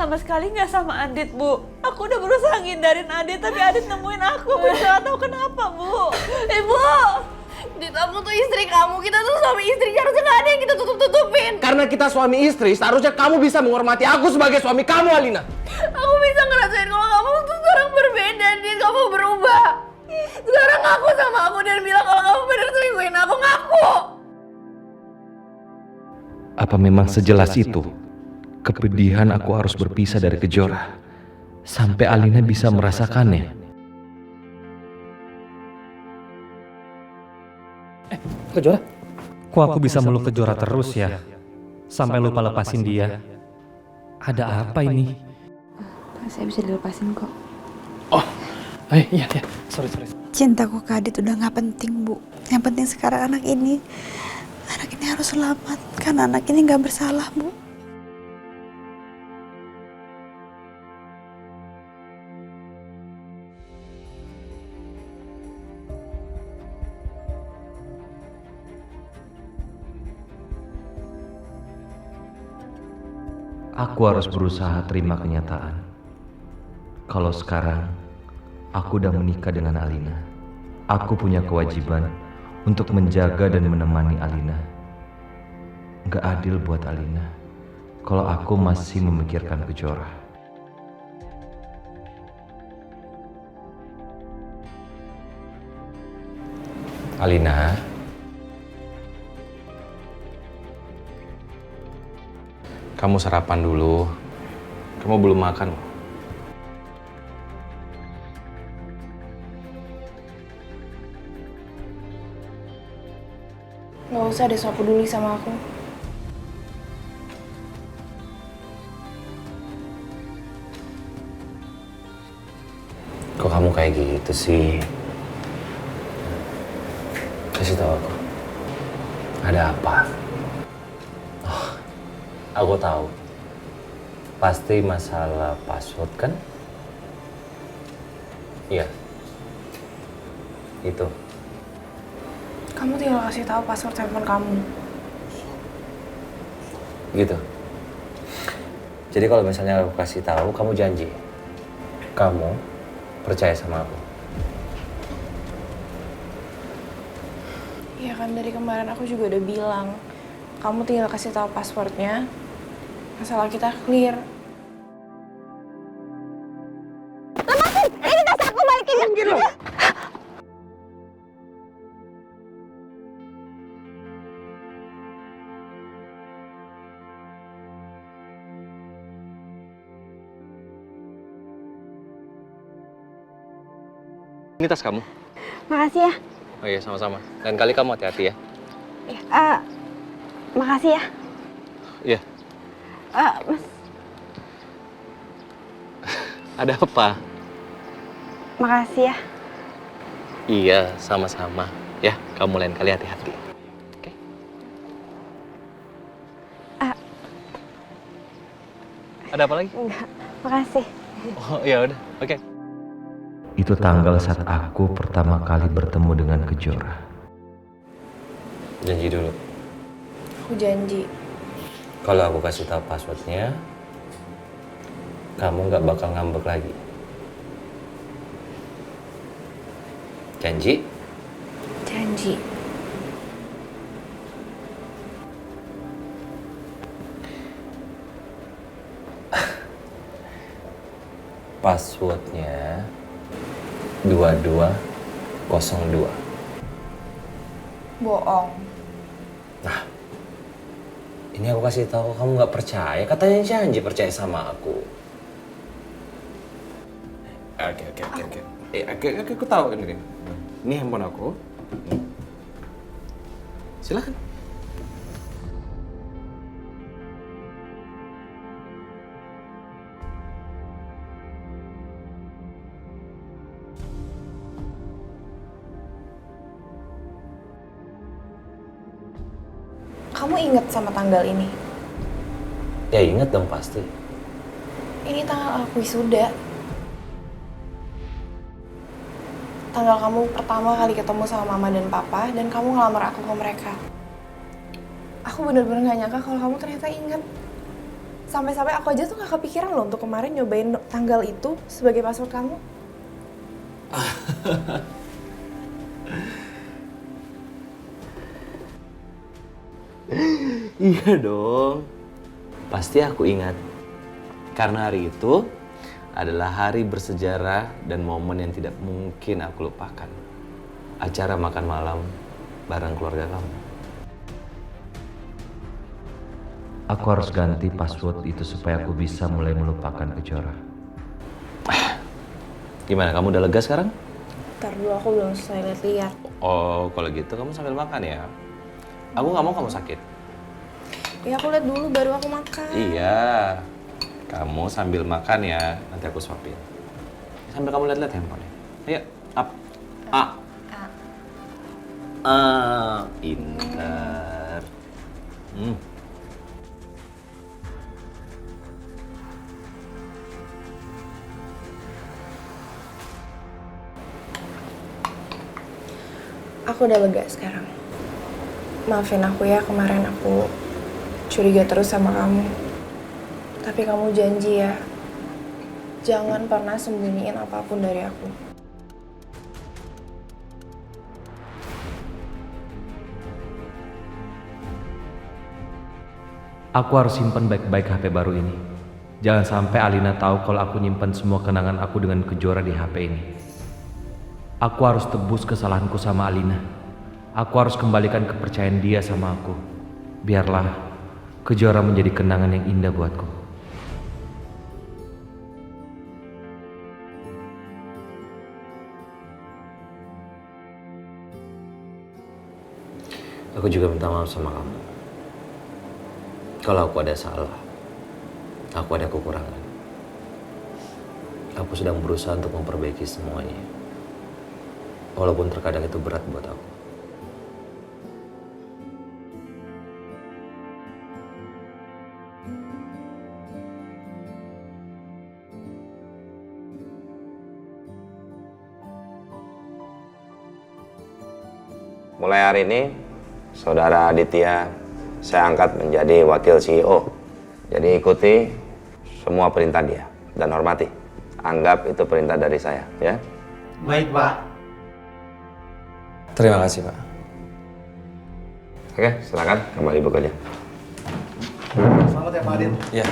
sama sekali nggak sama Adit, Bu. Aku udah berusaha ngindarin Adit, tapi Adit nemuin aku. Bu, nggak tahu kenapa, Bu. Ibu, Dit, aku tuh istri kamu. Kita tuh suami istri, harusnya nggak ada yang kita tutup-tutupin. Karena kita suami istri, seharusnya kamu bisa menghormati aku sebagai suami kamu, Alina. Aku bisa ngerasain kalau kamu tuh sekarang berbeda, Dit. Kamu berubah. Sekarang ngaku sama aku dan bilang kalau kamu bener selingkuhin aku, ngaku. Apa memang sejelas itu? Kepedihan aku harus berpisah dari Kejora. Sampai Alina bisa merasakannya. Kejora? Kok aku bisa meluk Kejora terus ya? Sampai lupa lepasin dia. Ada apa ini? Saya bisa dilepasin kok. Oh, iya. Sorry. Cintaku ke Adit udah gak penting, Bu. Yang penting sekarang anak ini harus selamat. Karena anak ini gak bersalah, Bu. Aku harus berusaha terima kenyataan. Kalau sekarang aku udah menikah dengan Alina, aku punya kewajiban untuk menjaga dan menemani Alina. Gak adil buat Alina kalau aku masih memikirkan Kejora. Alina, kamu sarapan dulu. Kamu belum makan loh. Gak usah deh sok peduli sama aku. Kok kamu kayak gitu sih? Kasih tahu aku. Ada apa? Oh, aku tahu. Pasti masalah password kan? Iya. Itu. Kamu tinggal kasih tahu password handphone kamu. Gitu. Jadi kalau misalnya aku kasih tahu, kamu janji. Kamu percaya sama aku. Iya kan, dari kemarin aku juga udah bilang. Kamu tinggal kasih tahu passwordnya. Masalah kita clear. Lepasin! Ini tas aku balikin! Mungkin loh! Ini tas kamu. Makasih ya. Oh iya, sama-sama. Lain kali kamu hati-hati ya. Makasih ya. Iya. Mas, Ada apa? makasih ya. Iya, sama-sama. Ya, kamu lain kali hati-hati. Oke? Ada apa lagi? Enggak, makasih. Oh, ya udah. Oke. Itu tanggal saat aku pertama kali bertemu dengan Kejora. Janji dulu. Aku janji. Kalau aku kasih tahu passwordnya, kamu nggak bakal ngambek lagi. Janji? Janji. Passwordnya 2202. Bohong. Nah, ini aku kasih tahu kamu nggak percaya. Katanya janji percaya sama aku. Oke. Aku tahu ini. Ini handphone aku. Silakan. Kamu inget sama tanggal ini? Ya inget dong pasti. Ini tanggal aku wisuda. Tanggal kamu pertama kali ketemu sama mama dan papa, dan kamu ngelamar aku ke mereka. Aku bener-bener gak nyangka kalau kamu ternyata inget. Sampai-sampai aku aja tuh gak kepikiran loh untuk kemarin nyobain tanggal itu sebagai password kamu. Iya dong. Pasti aku ingat. Karena hari itu adalah hari bersejarah dan momen yang tidak mungkin aku lupakan. Acara makan malam bareng keluarga kamu. Aku harus ganti password itu supaya aku bisa mulai melupakan Kejora. Gimana, kamu udah lega sekarang? Ntar dulu, aku belum selesai lihat-lihat. Oh, kalau gitu kamu sambil makan ya. Aku nggak mau kamu sakit. Ya aku lihat dulu baru aku makan. Iya, kamu sambil makan ya, nanti aku suapin. Sambil kamu lihat-lihat handphonenya. Ayo, up. Pintar. Aku udah lega sekarang. Maafin aku ya, kemarin aku curiga terus sama kamu. Tapi kamu janji ya, jangan pernah sembunyiin apapun dari aku. Aku harus simpan baik-baik HP baru ini. Jangan sampai Alina tahu kalau aku nyimpan semua kenangan aku dengan Kejora di HP ini. Aku harus tebus kesalahanku sama Alina. Aku harus kembalikan kepercayaan dia sama aku. Biarlah Kejora menjadi kenangan yang indah buatku. Aku juga minta maaf sama kamu. Kalau aku ada salah, aku ada kekurangan. Aku sedang berusaha untuk memperbaiki semuanya. Walaupun terkadang itu berat buat aku. Mulai hari ini, Saudara Aditya saya angkat menjadi wakil CEO. Jadi ikuti semua perintah dia dan hormati. Anggap itu perintah dari saya, ya. Baik, Pak. Terima kasih, Pak. Oke, silakan kembali bekerja. Selamat ya, Pak Adit. Ya,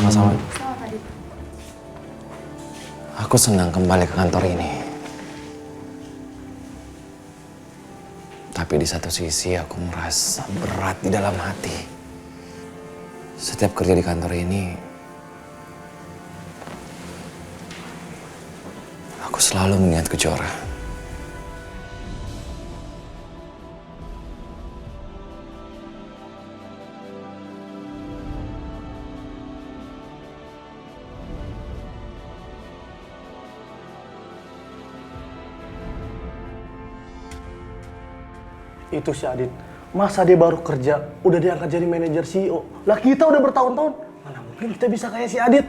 sama-sama. Aku senang kembali ke kantor ini. Tapi di satu sisi aku merasa berat di dalam hati. Setiap kerja di kantor ini, aku selalu mengingat Kejora. Itu si Adit. Masa dia baru kerja, udah diangkat jadi manajer CEO. Lah kita udah bertahun-tahun, mana mungkin kita bisa kayak si Adit.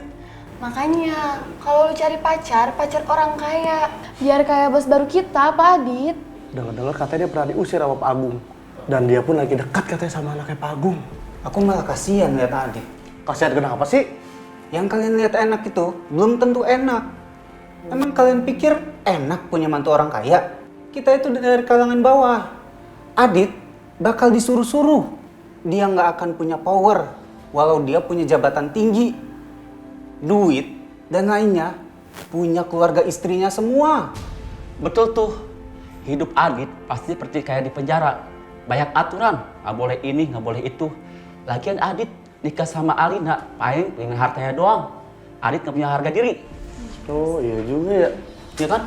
Makanya, kalau lu cari pacar orang kaya. Biar kayak bos baru kita, Pak Adit. Dengar-dengar katanya dia pernah diusir sama Pak Agung. Dan dia pun lagi dekat katanya sama anaknya Pak Agung. Aku malah kasihan lihat Adit. Kasihan kenapa sih? Yang kalian lihat enak itu belum tentu enak. Emang kalian pikir enak punya mantu orang kaya? Kita itu dari kalangan bawah. Adit bakal disuruh-suruh. Dia nggak akan punya power walau dia punya jabatan tinggi, duit, dan lainnya. Punya keluarga istrinya semua. Betul tuh. Hidup Adit pasti seperti kayak di penjara. Banyak aturan, nggak boleh ini, nggak boleh itu. Lagian Adit nikah sama Alina, paling dengan hartanya doang. Adit nggak punya harga diri. Oh iya juga ya. Iya kan?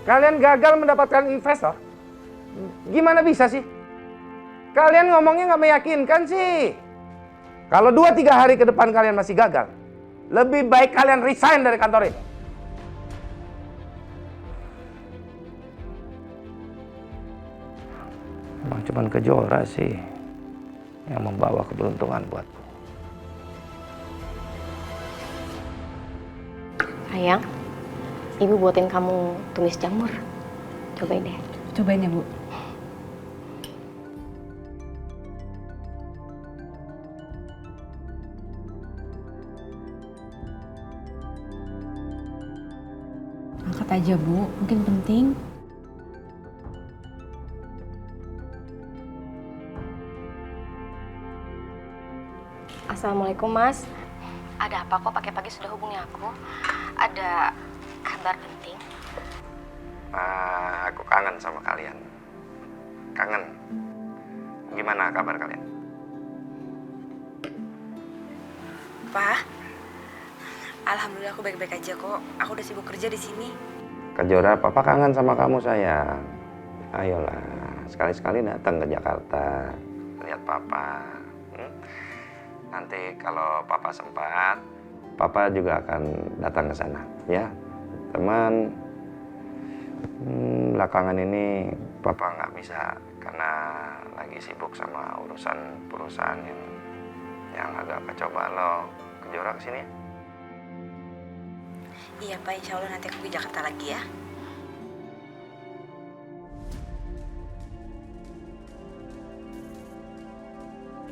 Kalian gagal mendapatkan investor? Gimana bisa sih? Kalian ngomongnya nggak meyakinkan sih. Kalau 2-3 hari ke depan kalian masih gagal, lebih baik kalian resign dari kantor ini. Emang cuman Kejora sih yang membawa keberuntungan buatku. Sayang, Ibu buatin kamu tumis jamur. Cobain deh. Cobain ya, Bu. Angkat aja Bu, mungkin penting. Assalamualaikum Mas. Ada apa kok pagi-pagi sudah hubungi aku? Ada kabar penting? Aku kangen sama kalian. Kangen. Gimana kabar kalian? Pak, alhamdulillah aku baik-baik aja kok. Aku udah sibuk kerja di sini. Kejora, Papa kangen sama kamu sayang. Ayolah, sekali-sekali datang ke Jakarta. Lihat Papa. Nanti kalau Papa sempat, Papa juga akan datang ke sana, ya. Teman, belakangan ini Papa nggak bisa karena lagi sibuk sama urusan perusahaan yang agak kacau balau. Kejora kesini ya? Iya Pak, insya Allah nanti aku ke Jakarta lagi ya.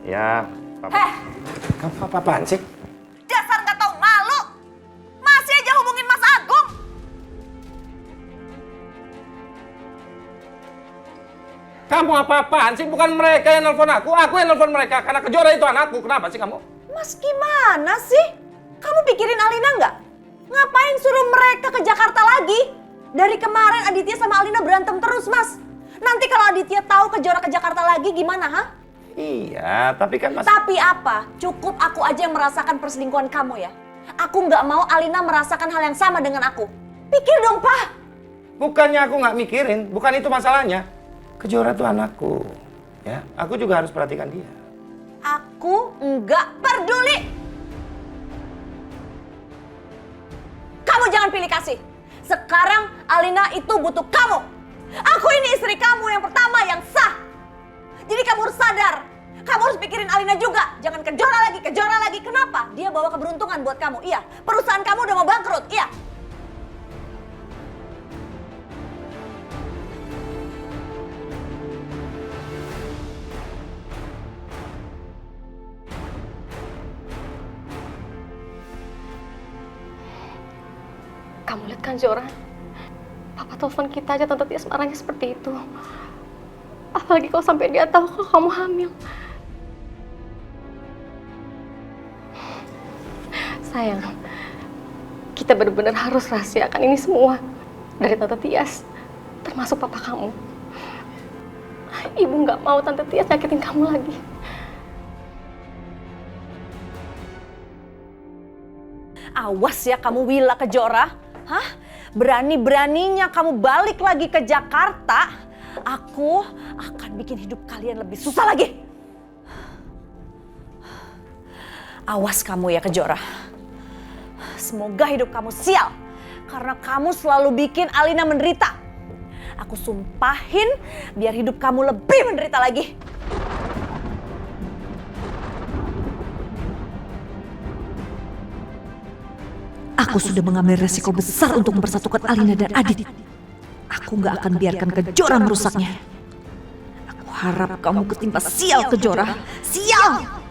Ya, Papa. Kamu apa-apaan sih? Dasar nggak tahu malu. Masih aja hubungin Mas Agung. Kamu apa-apaan sih? Bukan mereka yang nelfon aku yang nelfon mereka. Karena Kejora itu anakku. Kenapa sih kamu? Mas gimana sih? Kamu pikirin Alina nggak? Ngapain suruh mereka ke Jakarta lagi? Dari kemarin Aditya sama Alina berantem terus, Mas. Nanti kalau Aditya tahu Kejora ke Jakarta lagi gimana, ha? Iya, tapi kan Mas... Tapi apa? Cukup aku aja yang merasakan perselingkuhan kamu ya. Aku nggak mau Alina merasakan hal yang sama dengan aku. Pikir dong, Pak. Bukannya aku nggak mikirin, bukan itu masalahnya. Kejora tuh anakku, ya. Aku juga harus perhatikan dia. Aku nggak peduli. Kamu jangan pilih kasih. Sekarang Alina itu butuh kamu. Aku ini istri kamu yang pertama yang sah. Jadi kamu harus sadar. Kamu harus pikirin Alina juga. Jangan Kejora lagi, Kejora lagi. Kenapa? Dia bawa keberuntungan buat kamu. Iya. Perusahaan kamu udah mau bangkrut. Iya. Kamu lihat kan Zora? Papa telepon kita aja Tante Tias marahnya seperti itu. Apalagi kalau sampai dia tahu kalau kamu hamil. Sayang, kita benar-benar harus rahasiakan ini semua dari Tante Tias, termasuk papa kamu. Ibu nggak mau Tante Tias nyakitin kamu lagi. Awas ya kamu Wila Kejora. Hah? Berani-beraninya kamu balik lagi ke Jakarta, aku akan bikin hidup kalian lebih susah lagi. Awas kamu ya Kejora. Semoga hidup kamu sial, karena kamu selalu bikin Alina menderita. Aku sumpahin biar hidup kamu lebih menderita lagi. Aku sudah mengambil resiko besar untuk mempersatukan Alina dan Adit. Aku gak akan biarkan Kejora merusaknya. Aku harap kamu ketimpa sial Kejora. Sial!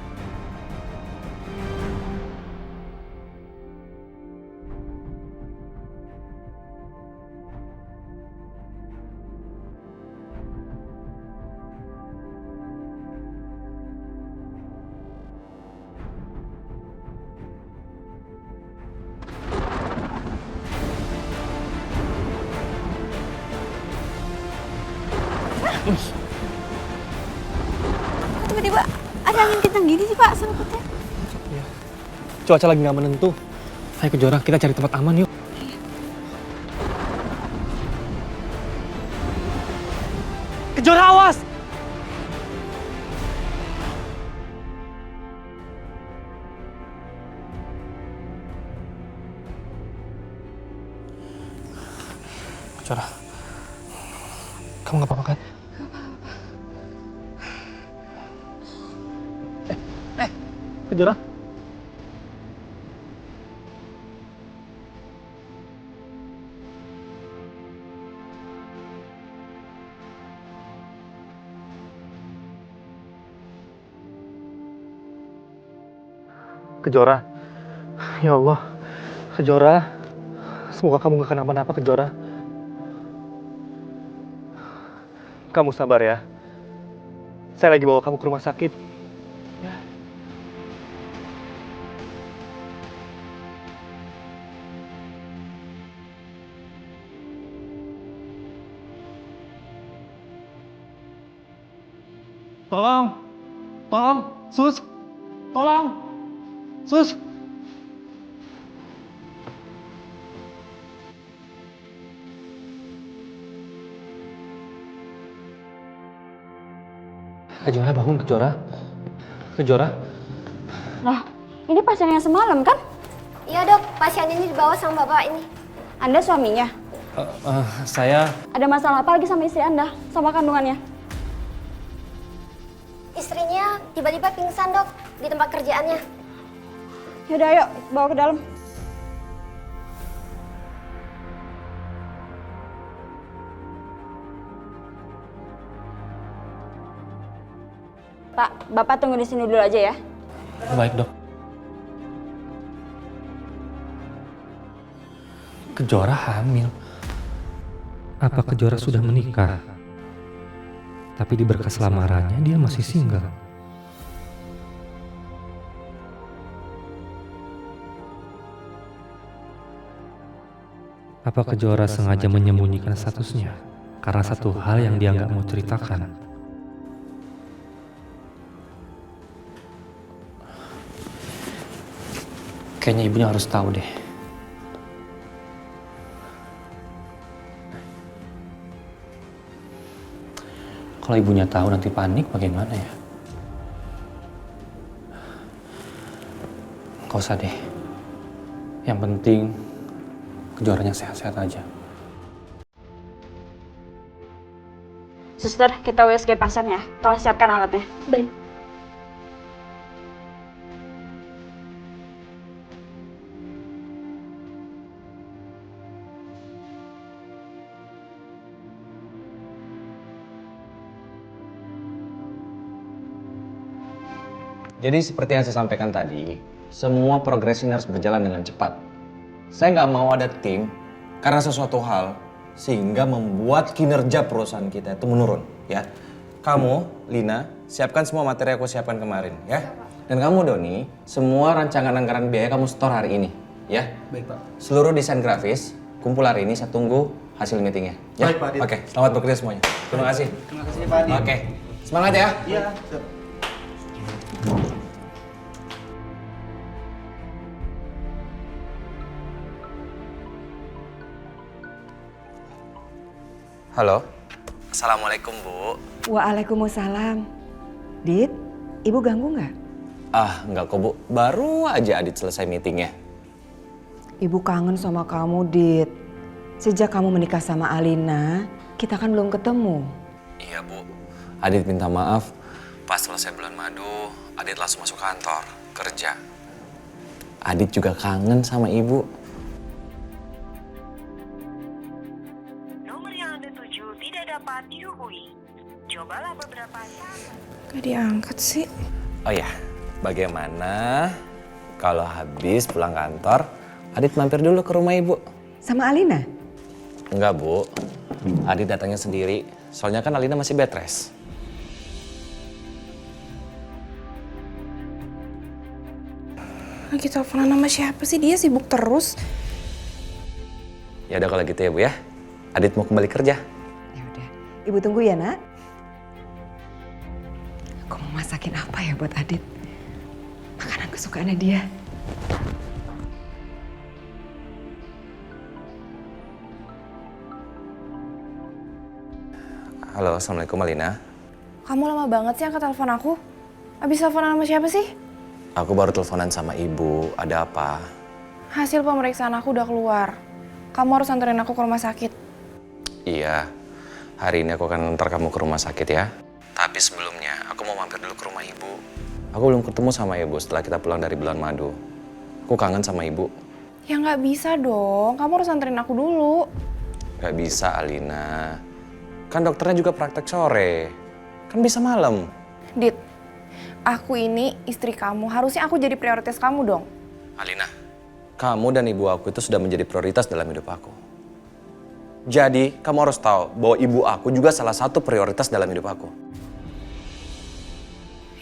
Tiba-tiba ada angin kencang gini sih Pak sangkutnya. Cuaca lagi nggak menentu. Ayo Kejora, kita cari tempat aman yuk. Kejora, awas! Kejora, kamu nggak apa-apa kan? Kejora. Kejora. Ya Allah. Kejora. Semoga kamu gak kenapa-napa, Kejora. Kamu sabar ya. Saya lagi bawa kamu ke rumah sakit. Tolong, Sus, tolong, Sus. Kejora bangun, Kejora. Loh, ini pasiennya semalam kan? Iya dok, pasien ini dibawa sama bapak ini. Anda suaminya? Saya... Ada masalah apa lagi sama istri Anda? Sama kandungannya? Istrinya tiba-tiba pingsan dok, di tempat kerjaannya. Yaudah ayo, bawa ke dalam. Pak, Bapak tunggu di sini dulu aja ya. Baik, Dok. Kejora hamil. Apa Kejora sudah menikah? Tapi di berkas lamarannya dia masih single. Apa Kejora sengaja menyembunyikan statusnya karena satu hal yang dia nggak mau ceritakan? Kayaknya ibunya harus tahu deh. Kalau ibunya tahu nanti panik bagaimana ya? Gak usah deh. Yang penting Kejoranya sehat-sehat aja. Suster, kita USG pasien ya. Tolong siapkan alatnya. Baik. Jadi seperti yang saya sampaikan tadi, semua progres ini harus berjalan dengan cepat. Saya nggak mau ada tim karena sesuatu hal sehingga membuat kinerja perusahaan kita itu menurun, ya. Kamu, Lina, siapkan semua materi yang aku siapkan kemarin, ya. Dan kamu, Doni, semua rancangan anggaran biaya kamu store hari ini, ya. Baik, Pak. Seluruh desain grafis kumpul hari ini, saya tunggu hasil meetingnya. Ya? Baik, Pak Adit. Oke, selamat bekerja semuanya. Terima kasih. Terima kasih, Pak Adit. Oke, semangat ya. Iya. Halo. Assalamualaikum, Bu. Waalaikumsalam. Dit, Ibu ganggu nggak? Ah, enggak kok, Bu. Baru aja Adit selesai meetingnya. Ibu kangen sama kamu, Dit. Sejak kamu menikah sama Alina, kita kan belum ketemu. Iya, Bu. Adit minta maaf. Pas selesai bulan madu, Adit langsung masuk kantor, kerja. Adit juga kangen sama Ibu. dapat dihubungi. Cobalah beberapa saat. Gak diangkat sih. Oh ya, bagaimana kalau habis pulang kantor, Adit mampir dulu ke rumah Ibu? Sama Alina? Enggak, Bu. Adit datangnya sendiri. Soalnya kan Alina masih bed rest. Lagi teleponan sama siapa sih? Dia sibuk terus. Ya udah kalau gitu ya, Bu ya. Adit mau kembali kerja. Ya udah. Ibu tunggu ya, Nak. Aku mau masakin apa ya buat Adit? Makanan kesukaannya dia. Halo, Assalamualaikum Alina. Kamu lama banget sih angkat telepon aku. Abis teleponan sama siapa sih? Aku baru teleponan sama Ibu. Ada apa? Hasil pemeriksaan aku udah keluar. Kamu harus anterin aku ke rumah sakit. Iya, hari ini aku akan antar kamu ke rumah sakit ya. Tapi sebelumnya, aku mau mampir dulu ke rumah Ibu. Aku belum ketemu sama Ibu setelah kita pulang dari bulan madu. Aku kangen sama Ibu. Ya nggak bisa dong, kamu harus anterin aku dulu. Gak bisa, Alina. Kan dokternya juga praktek sore. Kan bisa malam. Dit, aku ini istri kamu. Harusnya aku jadi prioritas kamu dong. Alina, kamu dan ibu aku itu sudah menjadi prioritas dalam hidup aku. Jadi, kamu harus tahu bahwa ibu aku juga salah satu prioritas dalam hidup aku.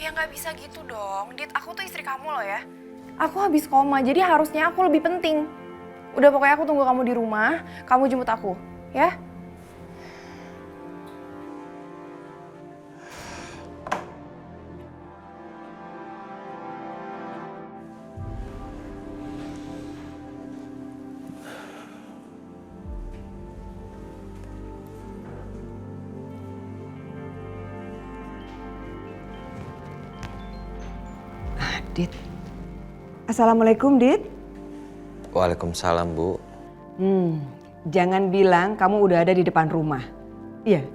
Ya nggak bisa gitu dong, Dit. Aku tuh istri kamu loh ya. Aku habis koma, jadi harusnya aku lebih penting. Udah pokoknya aku tunggu kamu di rumah, kamu jemput aku, ya? Dit. Assalamualaikum, Dit. Waalaikumsalam, Bu. Jangan bilang kamu udah ada di depan rumah. Iya.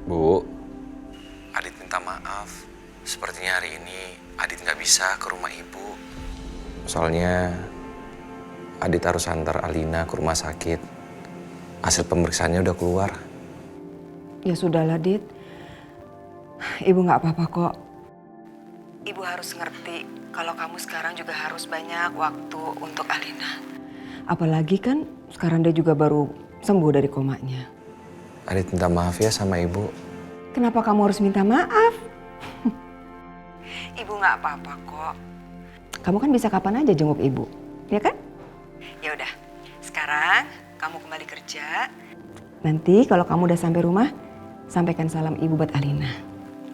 Bu, Adit minta maaf. Sepertinya hari ini Adit nggak bisa ke rumah ibu. Soalnya Adit harus antar Alina ke rumah sakit. Hasil pemeriksaannya udah keluar. Ya sudahlah, Dit. Ibu nggak apa-apa kok. Ibu harus ngerti kalau kamu sekarang juga harus banyak waktu untuk Alina. Apalagi kan sekarang dia juga baru sembuh dari komanya. Adit minta maaf ya sama ibu. Kenapa kamu harus minta maaf? Ibu nggak apa-apa kok. Kamu kan bisa kapan aja jenguk ibu, ya kan? Ya udah, sekarang kamu kembali kerja. Nanti kalau kamu udah sampai rumah, sampaikan salam ibu buat Alina.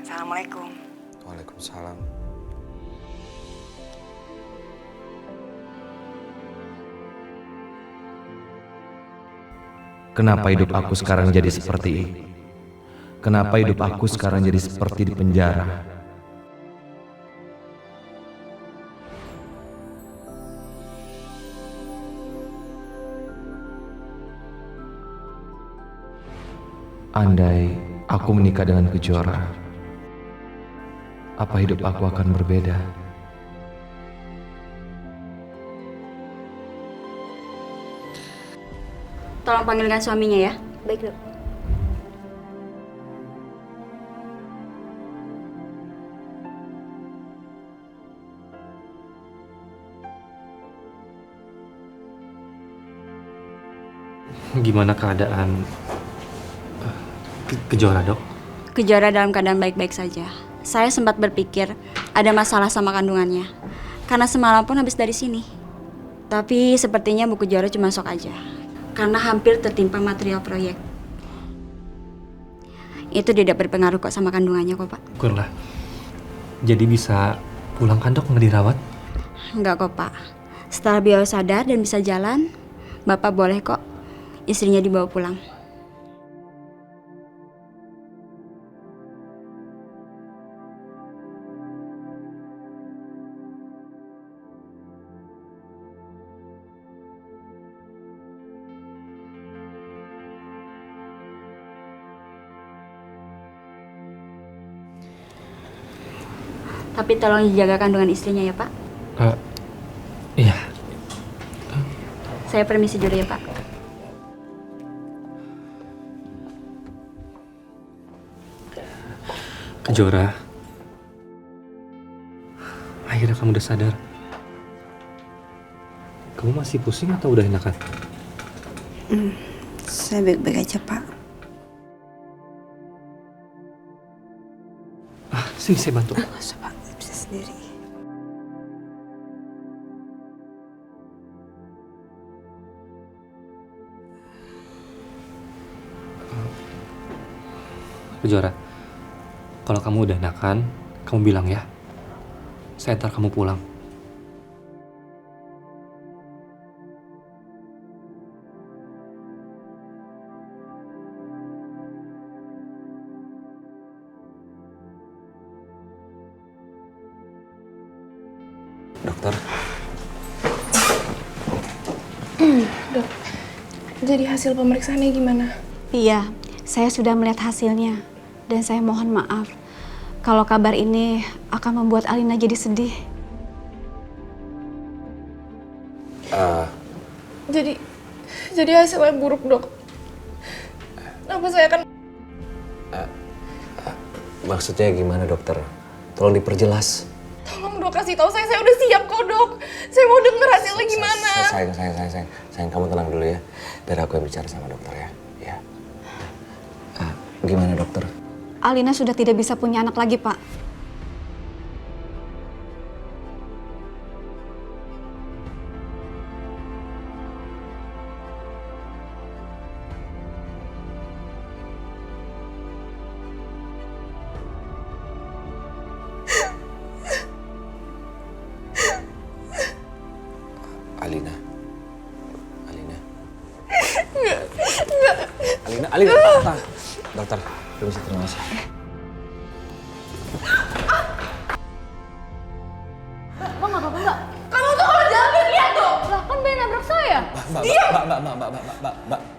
Assalamualaikum. Waalaikumsalam. Kenapa hidup aku sekarang jadi seperti ini? Kenapa hidup aku sekarang jadi seperti di penjara? Andai aku menikah dengan Kejora, apa hidup aku akan berbeda? Tolong panggilkan suaminya ya. Baik, Dok. Gimana keadaan Kejora, Dok? Kejora dalam keadaan baik-baik saja. Saya sempat berpikir ada masalah sama kandungannya. Karena semalam pun habis dari sini. Tapi sepertinya Bu Kejora cuma shock aja. Karena hampir tertimpa material proyek. Itu tidak berpengaruh kok sama kandungannya kok, Pak. Syukurlah. Jadi bisa pulang kan, Dok, nggak dirawat? Enggak kok, Pak. Setelah beliau sadar dan bisa jalan, Bapak boleh kok istrinya dibawa pulang. Tapi tolong dijaga kandungan istrinya ya, Pak. Iya. Saya permisi dulu ya, Pak. Kejora, akhirnya kamu udah sadar. Kamu masih pusing atau udah enakan? Saya baik-baik aja, Pak. Sini saya bantu. Nggak usah, Pak. Saya bisa sendiri. Kejora, kalau kamu udah enakan, kamu bilang ya. Saya antar kamu pulang. Dokter. Dok, jadi hasil pemeriksaannya gimana? Iya, saya sudah melihat hasilnya. Dan saya mohon maaf kalau kabar ini akan membuat Alina jadi sedih. Jadi hasilnya buruk, Dok. Kenapa saya akan... Maksudnya gimana, dokter? Tolong diperjelas. Tolong dok, kasih tahu saya udah siap kok dok. Saya mau denger hasilnya gimana. Sayang, kamu tenang dulu ya. Biar aku yang bicara sama dokter ya. Ya. Gimana dokter? Alina sudah tidak bisa punya anak lagi, Pak. Alina. Enggak. Alina. Dokter, permisi, terima kasih. Bang, nggak apa-apa nggak? Kamu tuh kalau jalan lihat dong. Lah kan Ben nabrak saya.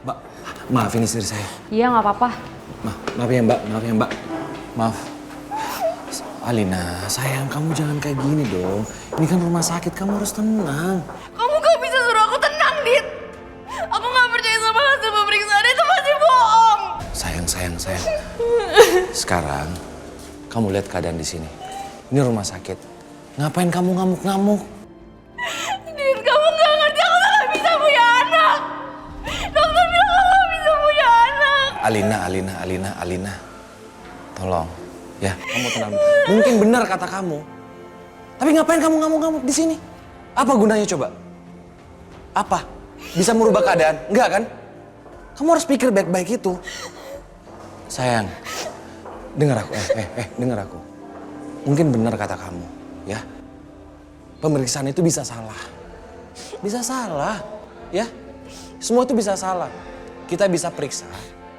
Mbak. Maafin istri saya. Iya nggak apa-apa. Maaf ya mbak. Maaf. Alina, sayang, kamu jangan kayak gini dong. Ini kan rumah sakit, kamu harus tenang. Kamu gak bisa suruh aku tenang, Dit. Aku gak percaya sama hasil pemeriksaan itu pasti bohong. Sayang. Sekarang kamu lihat keadaan di sini. Ini rumah sakit. Ngapain kamu ngamuk-ngamuk? Dit, kamu gak ngerti aku tuh gak bisa punya anak. Dokter bilang aku gak bisa punya anak. Alina. Tolong, ya, kamu tenang. Mungkin benar kata kamu. Tapi ngapain kamu ngamuk-ngamuk di sini? Apa gunanya coba? Apa? Bisa merubah keadaan? Enggak kan? Kamu harus pikir baik-baik itu. Sayang, dengar aku. Dengar aku. Mungkin benar kata kamu, ya. Pemeriksaan itu bisa salah. Bisa salah, ya. Semua itu bisa salah. Kita bisa periksa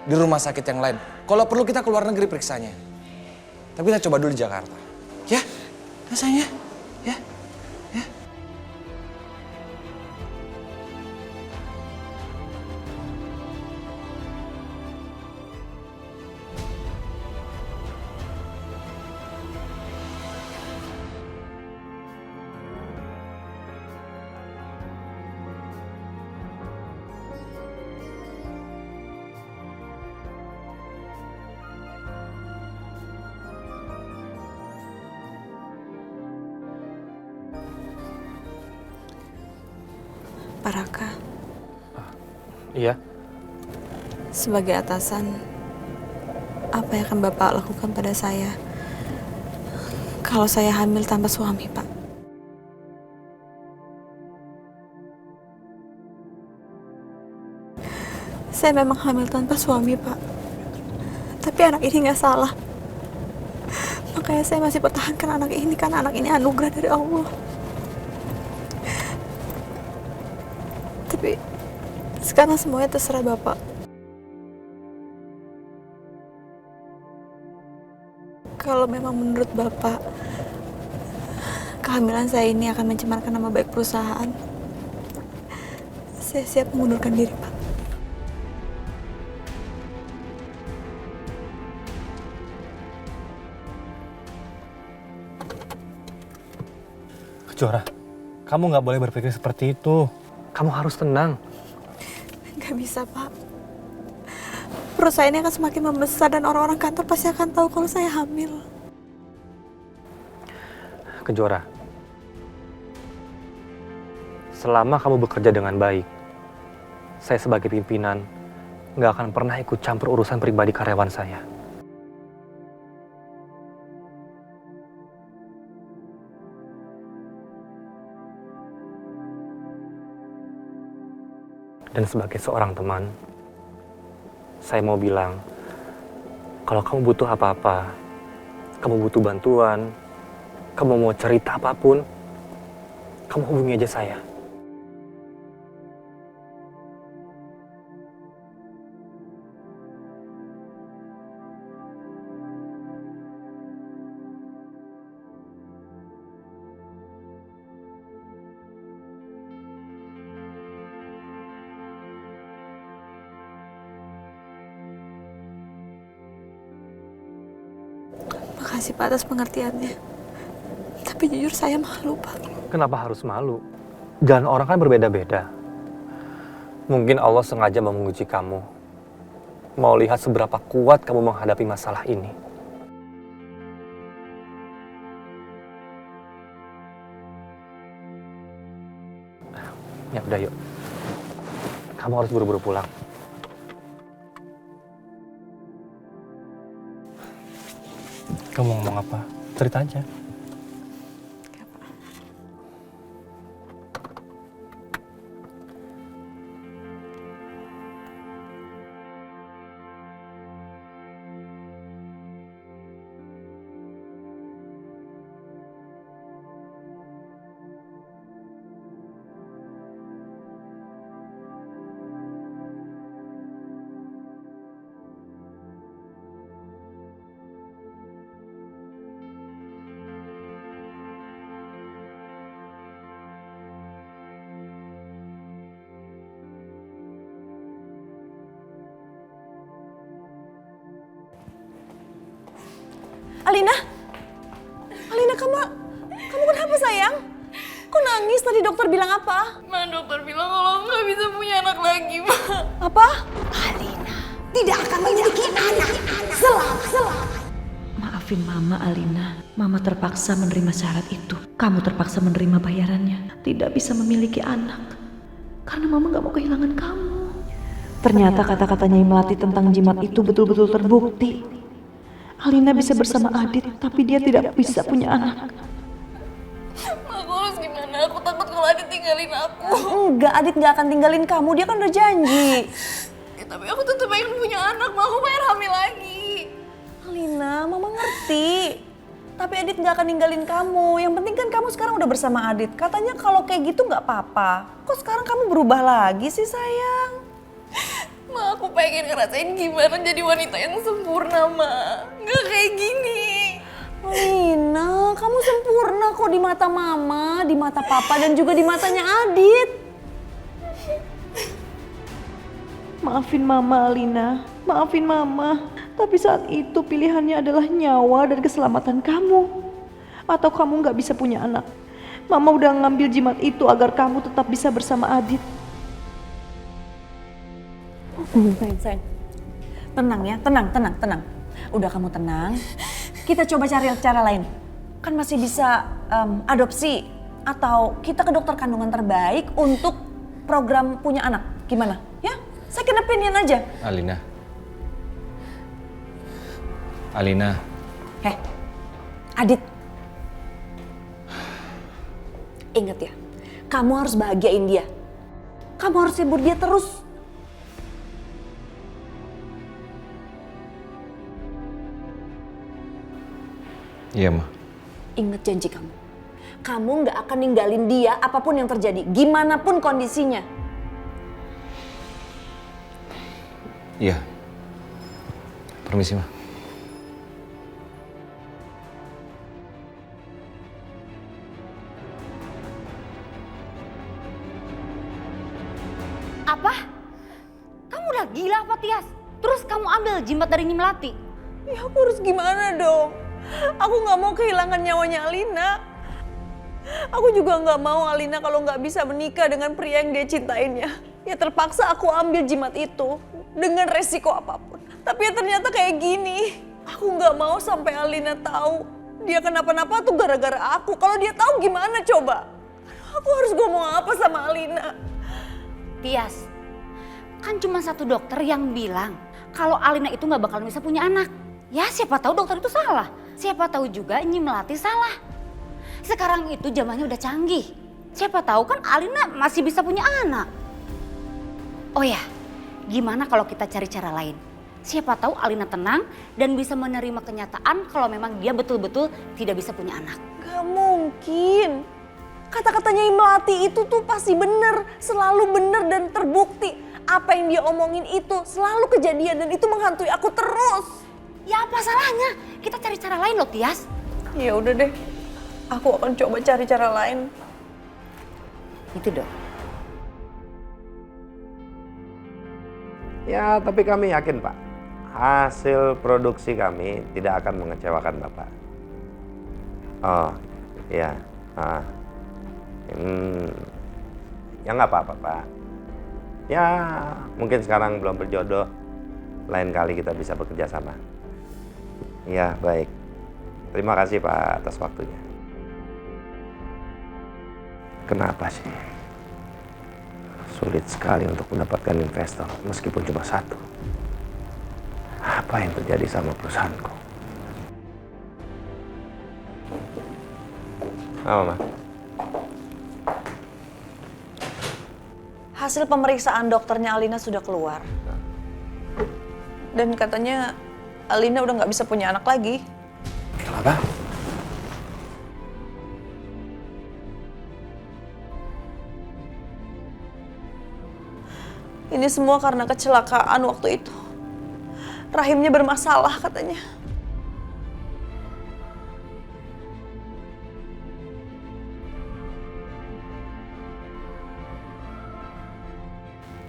di rumah sakit yang lain. Kalau perlu kita keluar negeri periksanya. Tapi kita coba dulu di Jakarta. Ya, sayang ya. Ya. Pak Raka. Iya. Sebagai atasan, apa yang akan Bapak lakukan pada saya kalau saya hamil tanpa suami, Pak? Saya memang hamil tanpa suami, Pak. Tapi anak ini nggak salah. Makanya saya masih pertahankan anak ini karena anak ini anugerah dari Allah. Tapi sekarang semuanya terserah Bapak. Kalau memang menurut Bapak kehamilan saya ini akan mencemarkan nama baik perusahaan, saya siap mengundurkan diri, Pak. Kejora, kamu nggak boleh berpikir seperti itu. Kamu harus tenang. Gak bisa, Pak. Perusahaan ini akan semakin membesar dan orang-orang kantor pasti akan tahu kalau saya hamil. Kejora, selama kamu bekerja dengan baik, saya sebagai pimpinan nggak akan pernah ikut campur urusan pribadi karyawan saya. Dan sebagai seorang teman, saya mau bilang, kalau kamu butuh apa-apa, kamu butuh bantuan, kamu mau cerita apapun, kamu hubungi aja saya. Makasih Pak atas pengertiannya. Tapi jujur saya malu, Pak. Kenapa harus malu? Jalan orang kan berbeda-beda. Mungkin Allah sengaja mau menguji kamu. Mau lihat seberapa kuat kamu menghadapi masalah ini. Ya udah yuk. Kamu harus buru-buru pulang. Kamu mau ngomong apa? Cerita aja. Alina? Alina, kamu kenapa sayang? Kok nangis? Tadi dokter bilang apa? Ma, dokter bilang kalau nggak bisa punya anak lagi, Ma. Apa? Alina tidak akan memiliki anak selama. Maafin Mama, Alina. Mama terpaksa menerima syarat itu. Kamu terpaksa menerima bayarannya. Tidak bisa memiliki anak. Karena Mama gak mau kehilangan kamu. Ternyata kata-katanya Melati tentang jimat itu betul-betul terbukti. Alina bisa bersama Adit, tapi dia tidak bisa punya anak. Ma, aku harus gimana? Aku takut kalau Adit tinggalin aku. Enggak, Adit gak akan tinggalin kamu. Dia kan udah janji. Ya, tapi aku tetap pengen punya anak. Ma, aku pengen hamil lagi. Alina, Mama ngerti. Tapi Adit gak akan ninggalin kamu. Yang penting kan kamu sekarang udah bersama Adit. Katanya kalau kayak gitu gak apa-apa. Kok sekarang kamu berubah lagi sih sayang? Ma, aku pengen ngerasain gimana jadi wanita yang sempurna, Ma. Gak kayak gini. Alina, kamu sempurna kok di mata Mama, di mata Papa, dan juga di matanya Adit. Maafin Mama, Alina. Maafin Mama. Tapi saat itu pilihannya adalah nyawa dan keselamatan kamu. Atau kamu gak bisa punya anak. Mama udah ngambil jimat itu agar kamu tetap bisa bersama Adit. Sayang. Tenang ya, tenang. Udah kamu tenang. Kita coba cari cara lain. Kan masih bisa adopsi. Atau kita ke dokter kandungan terbaik untuk program punya anak. Gimana? Ya, second opinion aja. Alina. Adit. Ingat ya, kamu harus bahagiain dia. Kamu harus hibur dia terus. Iya, Ma. Ingat janji kamu. Kamu gak akan ninggalin dia apapun yang terjadi. Gimana pun kondisinya. Iya. Permisi, Ma. Apa? Kamu udah gila apa, Tias? Terus kamu ambil jimat dari Nyi Melati? Ya aku harus gimana dong? Aku gak mau kehilangan nyawanya Alina. Aku juga gak mau Alina kalau gak bisa menikah dengan pria yang dia cintainnya. Ya terpaksa aku ambil jimat itu dengan resiko apapun. Tapi ya ternyata kayak gini. Aku gak mau sampai Alina tahu dia kenapa-napa tuh gara-gara aku. Kalau dia tahu gimana coba? Aku harus ngomong apa sama Alina? Tias, kan cuma satu dokter yang bilang kalau Alina itu gak bakal bisa punya anak. Ya siapa tahu dokter itu salah. Siapa tahu juga Nyi Melati salah. Sekarang itu zamannya udah canggih. Siapa tahu kan Alina masih bisa punya anak. Oh ya, gimana kalau kita cari cara lain? Siapa tahu Alina tenang dan bisa menerima kenyataan kalau memang dia betul-betul tidak bisa punya anak. Gak mungkin. Kata-katanya Nyi Melati itu tuh pasti bener. Selalu bener dan terbukti. Apa yang dia omongin itu selalu kejadian dan itu menghantui aku terus. Ya apa salahnya? Kita cari cara lain loh, Tias. Ya udah deh. Aku akan coba cari cara lain. Itu dong. Ya, tapi kami yakin, Pak. Hasil produksi kami tidak akan mengecewakan Bapak. Oh, iya. Ya nggak apa-apa, Pak. Ya, mungkin sekarang belum berjodoh. Lain kali kita bisa bekerja sama. Ya, baik. Terima kasih, Pak, atas waktunya. Kenapa sih? sulit sekali untuk mendapatkan investor, meskipun cuma satu. Apa yang terjadi sama perusahaanku? Apa, Ma? Hasil pemeriksaan dokternya Alina sudah keluar. Dan katanya Alina udah nggak bisa punya anak lagi. Kenapa? Ini semua karena kecelakaan waktu itu. Rahimnya bermasalah katanya.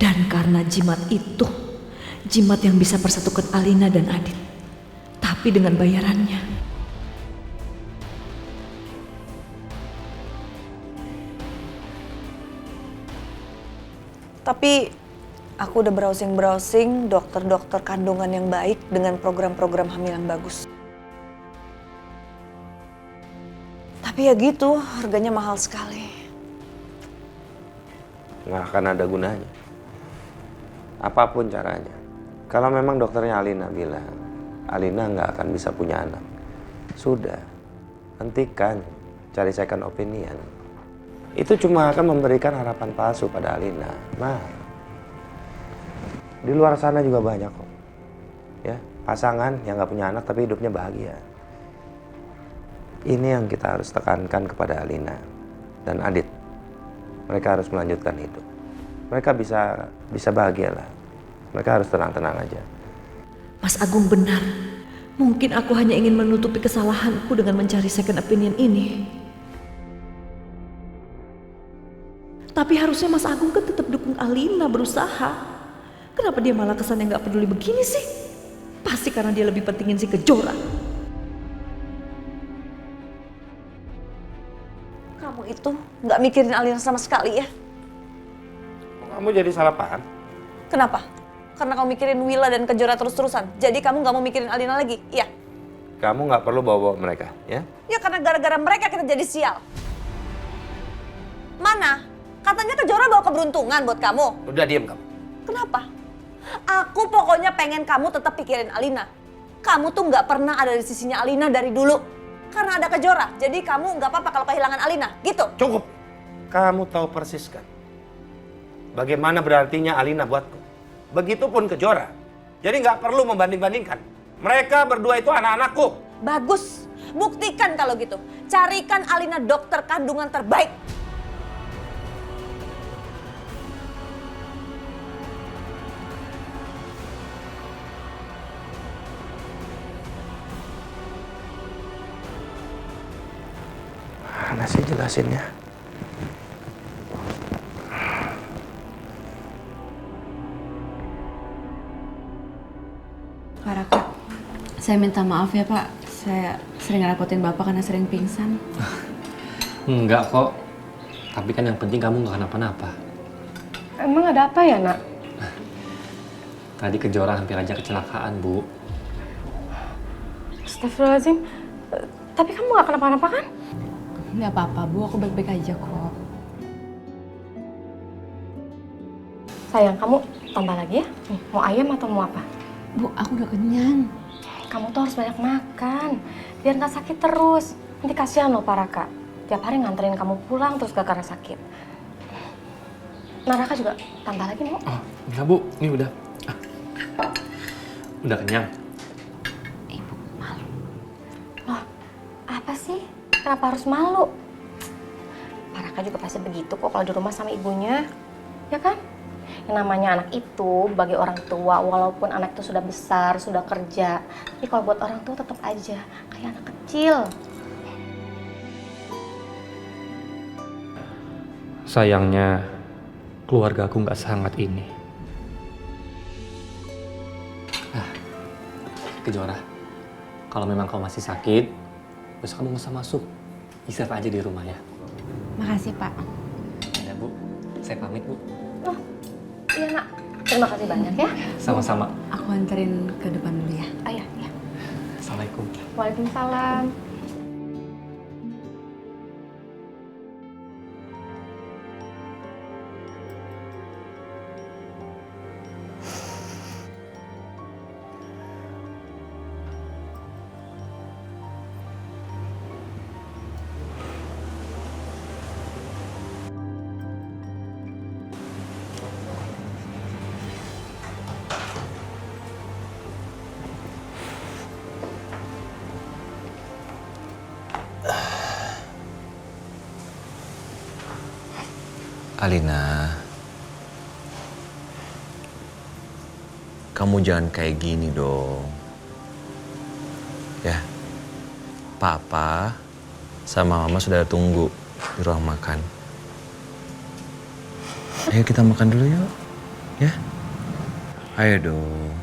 Dan karena jimat itu, jimat yang bisa persatukan Alina dan Adit, tapi dengan bayarannya. Tapi aku udah browsing-browsing dokter-dokter kandungan yang baik dengan program-program hamil yang bagus. Tapi ya gitu, harganya mahal sekali. Nggak akan ada gunanya. Apapun caranya. Kalau memang dokternya Alina bilang, Alina nggak akan bisa punya anak. Sudah, hentikan cari second opinion. Itu cuma akan memberikan harapan palsu pada Alina. Ma, di luar sana juga banyak kok. Ya, pasangan yang nggak punya anak tapi hidupnya bahagia. Ini yang kita harus tekankan kepada Alina dan Adit. Mereka harus melanjutkan hidup. Mereka bisa bahagia lah. Mereka harus tenang-tenang aja. Mas Agung benar. Mungkin aku hanya ingin menutupi kesalahanku dengan mencari second opinion ini. Tapi harusnya Mas Agung kan tetap dukung Alina berusaha. Kenapa dia malah kesannya nggak peduli begini sih? Pasti karena dia lebih pentingin si Kejora. Kamu itu nggak mikirin Alina sama sekali ya? Kamu jadi salah paham. Kenapa? Karena kamu mikirin Willa dan Kejora terus-terusan. Jadi kamu nggak mau mikirin Alina lagi, iya? Kamu nggak perlu bawa-bawa mereka, ya? Ya karena gara-gara mereka kita jadi sial. Mana? Katanya Kejora bawa keberuntungan buat kamu. Udah diem kamu. Kenapa? Aku pokoknya pengen kamu tetap pikirin Alina. Kamu tuh nggak pernah ada di sisinya Alina dari dulu. Karena ada Kejora, jadi kamu nggak apa-apa kalau kehilangan Alina, gitu. Cukup. Kamu tahu persis kan bagaimana berartinya Alina buatku. Begitupun Kejora. Jadi nggak perlu membanding-bandingkan. Mereka berdua itu anak-anakku. Bagus. Buktikan kalau gitu. Carikan Alina dokter kandungan terbaik. Mana sih jelasinnya? Pak Raka, saya minta maaf ya Pak. Saya sering ngerepotin Bapak karena sering pingsan. Enggak kok. Tapi kan yang penting kamu nggak kenapa-napa. Emang ada apa ya, Nak? Tadi Kejora hampir aja kecelakaan, Bu. Astagfirullahaladzim. Tapi kamu nggak kenapa-napa kan? Nggak apa-apa Bu, aku baik-baik aja kok. Sayang, kamu tambah lagi ya? Nih, mau ayam atau mau apa? Bu, aku udah kenyang. Kamu tuh harus banyak makan, biar nggak sakit terus. Nanti kasihan loh Pak Raka. Tiap hari nganterin kamu pulang terus gak karena sakit. Nah, Raka juga tambah lagi mau? Oh, enggak Bu, ini udah. Udah kenyang. Ibu malu. Loh, apa sih? Kenapa harus malu? Pak Raka juga pasti begitu kok kalau di rumah sama ibunya. Ya kan? Yang namanya anak itu bagi orang tua, walaupun anak itu sudah besar, sudah kerja, tapi kalau buat orang tua tetap aja kayak anak kecil. Sayangnya, keluarga aku nggak sehangat ini. Kejora, kalau memang kau masih sakit, besok kamu nggak usah masuk. Istirahat aja di rumah ya. Makasih Pak. Ya Bu, saya pamit Bu. Oh, iya Nak. Terima kasih banyak ya. Sama-sama. Aku anterin ke depan dulu ya. Ayah, ya. Assalamualaikum. Waalaikumsalam. Alina, kamu jangan kayak gini dong. Ya, Papa sama Mama sudah tunggu di ruang makan. Ayo kita makan dulu yuk, ya. Ayo dong.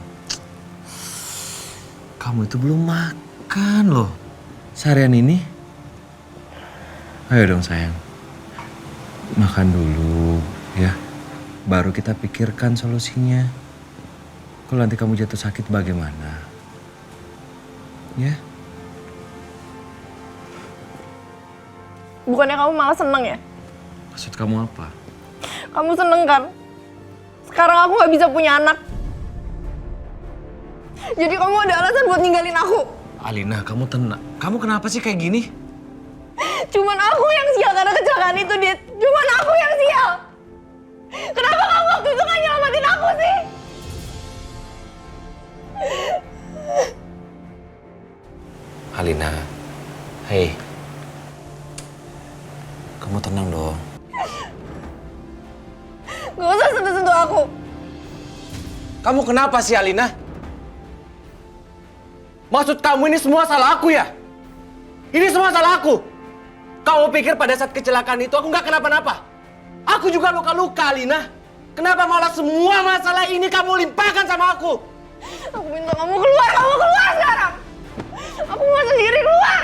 Kamu itu belum makan loh seharian ini. Ayo dong sayang. Makan dulu, ya. Baru kita pikirkan solusinya. Kalau nanti kamu jatuh sakit bagaimana? Ya. Bukannya kamu malah seneng ya? Maksud kamu apa? Kamu seneng kan? Sekarang aku gak bisa punya anak. Jadi kamu ada alasan buat ninggalin aku. Alina, kamu tenang. Kamu kenapa sih kayak gini? Cuman aku yang sial karena kecelakaan itu, Dit. Cuman aku yang sial. Kenapa kamu waktu itu gak nyelamatin aku sih? Alina, hei. Kamu tenang dong. Gak usah sentuh-sentuh aku. Kamu kenapa sih Alina? Maksud kamu ini semua salah aku ya? Ini semua salah aku. Kamu pikir pada saat kecelakaan itu aku nggak kenapa-napa? Aku juga luka-luka, Alina. Kenapa malah semua masalah ini kamu limpahkan sama aku? Aku minta kamu keluar sekarang. Aku mau sendiri keluar.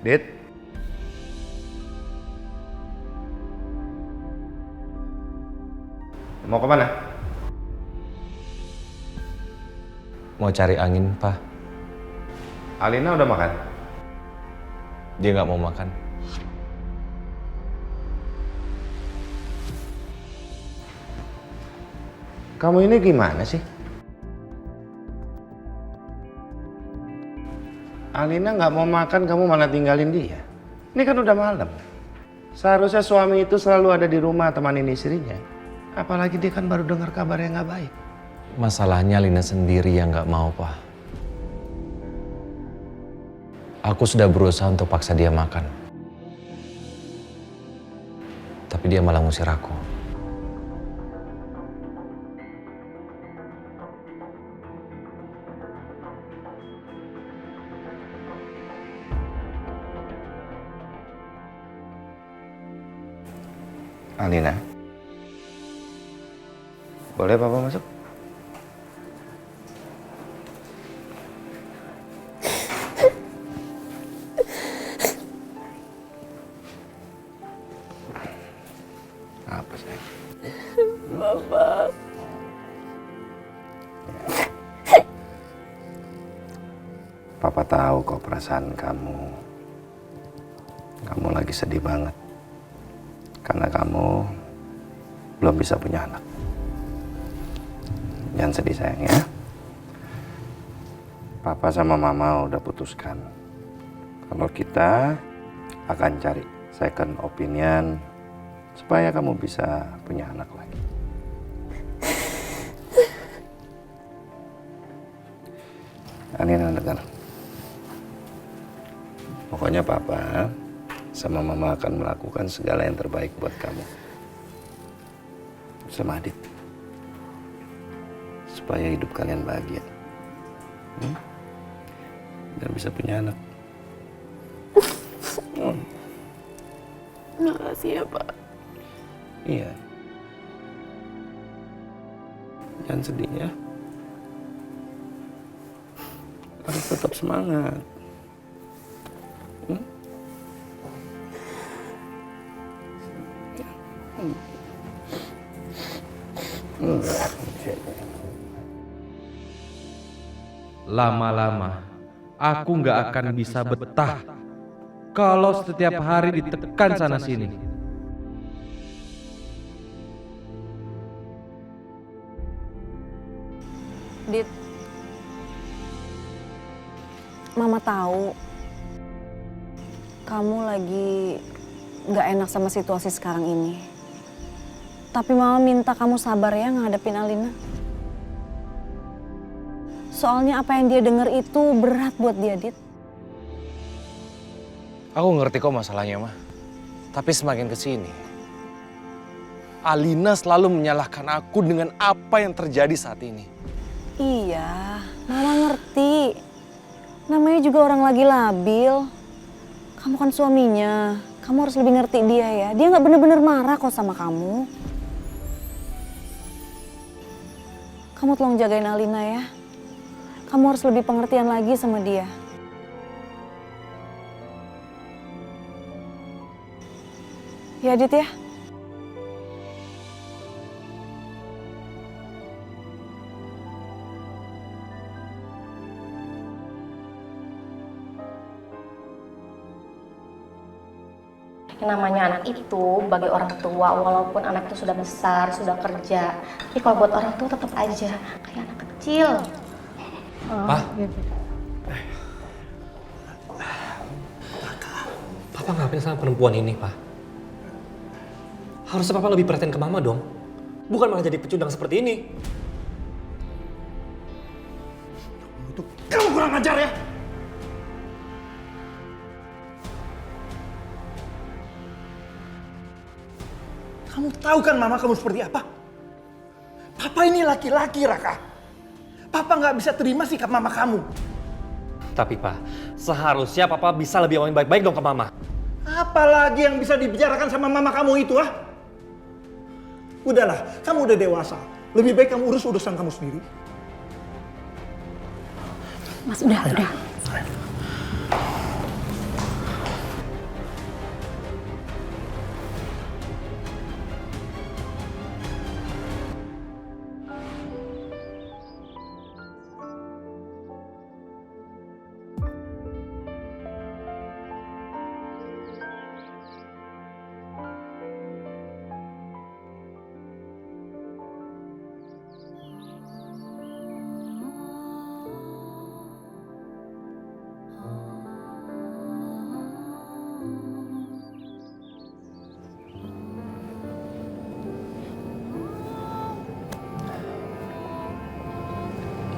Dit. Mau kemana? Mau cari angin, Pak. Alina udah makan? Dia nggak mau makan. Kamu ini gimana sih? Alina nggak mau makan, kamu malah tinggalin dia. Ini kan udah malam. Seharusnya suami itu selalu ada di rumah temanin istrinya. Apalagi dia kan baru dengar kabar yang nggak baik. Masalahnya Alina sendiri yang nggak mau, Pak. Aku sudah berusaha untuk paksa dia makan. Tapi dia malah ngusir aku. Alina, boleh Papa masuk? Apa sih? Bapak. Papa tahu kok perasaan kamu. Kamu lagi sedih banget. Karena kamu belum bisa punya anak. Jangan sedih sayang ya. Papa sama Mama udah putuskan kalau kita akan cari second opinion supaya kamu bisa punya anak lagi. Alina dengar. Pokoknya Papa sama Mama akan melakukan segala yang terbaik buat kamu. Sama Adit. Supaya hidup kalian bahagia. Dan bisa punya anak. Makasih ya, Pak. Iya. Jangan sedih ya. Harus tetap semangat. Lama-lama, aku nggak akan bisa betah kalau setiap hari ditekan sana-sini. Dit, Mama tahu kamu lagi nggak enak sama situasi sekarang ini. Tapi Mama minta kamu sabar ya ngadepin Alina. Soalnya apa yang dia dengar itu berat buat dia, Dit. Aku ngerti kok masalahnya, Ma. Tapi semakin kesini, Alina selalu menyalahkan aku dengan apa yang terjadi saat ini. Iya, Mama ngerti. Namanya juga orang lagi labil. Kamu kan suaminya, kamu harus lebih ngerti dia ya. Dia nggak bener-bener marah kok sama kamu. Kamu tolong jagain Alina ya. Kamu harus lebih pengertian lagi sama dia. Ya, Dit ya. Yang namanya anak itu bagi orang tua, walaupun anak itu sudah besar, sudah kerja, tapi kalau buat orang tua tetap aja kayak anak kecil. Pak? Papa ngapain sama perempuan ini, Pak? Harusnya Papa lebih perhatian ke Mama dong. Bukan malah jadi pecundang seperti ini. Kamu kurang ajar ya! Kamu tahu kan Mama kamu seperti apa? Papa ini laki-laki, Raka. Papa nggak bisa terima sikap Mama kamu. Tapi Pak, seharusnya Papa bisa lebih ngomong baik-baik dong ke Mama. Apalagi yang bisa dibicarakan sama Mama kamu itu, ah? Udahlah, kamu udah dewasa. Lebih baik kamu urus urusan kamu sendiri. Mas, udah.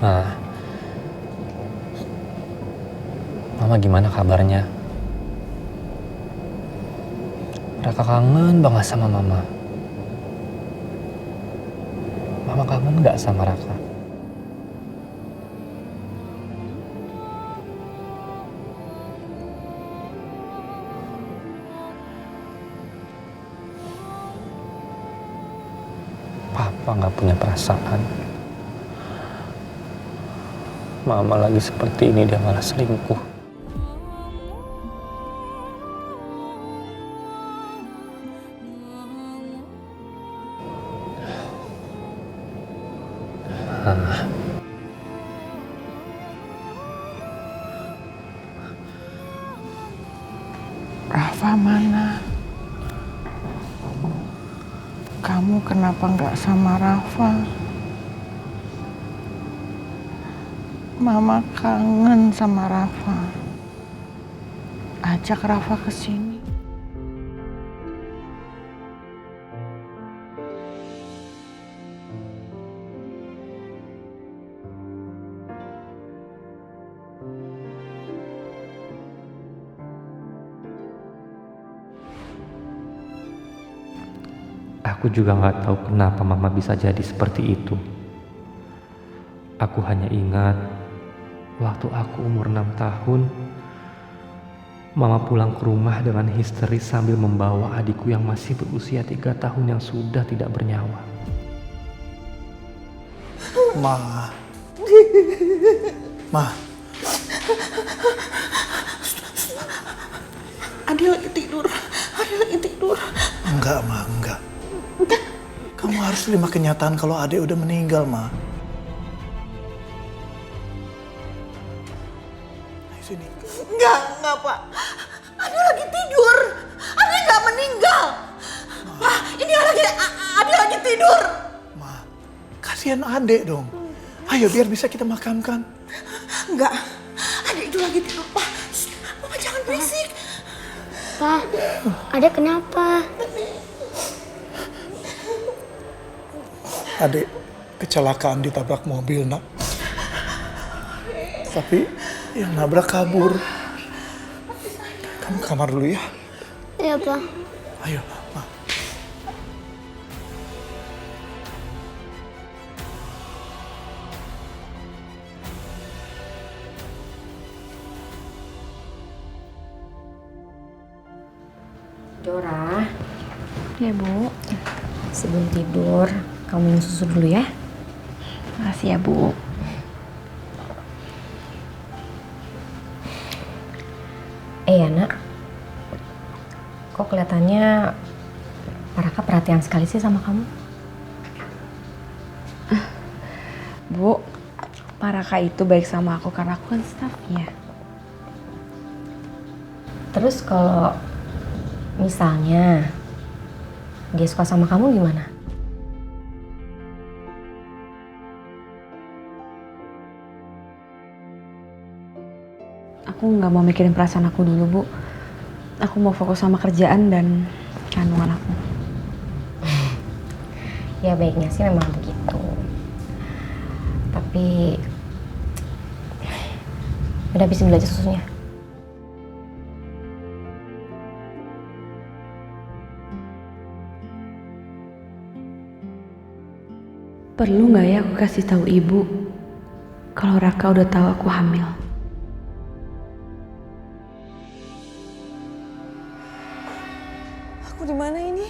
Nah, Mama gimana kabarnya? Raka kangen banget sama Mama. Mama kangen nggak sama Raka? Papa nggak punya perasaan. Mama lagi seperti ini dia malah selingkuh. Rafa mana? Kamu kenapa nggak sama Rafa? Mama kangen sama Rafa. Ajak Rafa ke sini. Aku juga nggak tahu kenapa Mama bisa jadi seperti itu. Aku hanya ingat waktu aku umur 6 tahun, Mama pulang ke rumah dengan histeris sambil membawa adikku yang masih berusia 3 tahun yang sudah tidak bernyawa. Ma. Adi lagi tidur. Enggak, Ma, enggak. Kamu harus terima kenyataan kalau Ade udah meninggal, Ma. Sini. Enggak, Pak. Adi lagi tidur. Adi nggak meninggal. Pak, ini Adi lagi tidur. Kasihan Ade dong. Ayo biar bisa kita makamkan. Enggak. Adi itu lagi tidur, Pak. Mama jangan berisik. Pak, Adek kenapa? Adik kecelakaan ditabrak mobil, nak. Tapi yang nabrak kabur. Kamu ke kamar dulu ya. Iya, Pak. Ayo, Ma. Dora. Ya, Bu. Sebelum tidur, kamu minum susu dulu ya. Makasih ya, Bu. Ya, Nak. Kok kelihatannya Pak Raka perhatian sekali sih sama kamu? Bu, Pak Raka itu baik sama aku karena aku kan staffnya. Terus kalau misalnya dia suka sama kamu gimana? Aku nggak mau mikirin perasaan aku dulu, Bu. Aku mau fokus sama kerjaan dan kandungan aku. Ya baiknya sih memang begitu. Tapi udah habisin belajar susunya. Perlu nggak ya aku kasih tahu ibu kalau Raka udah tahu aku hamil? Aku di mana ini?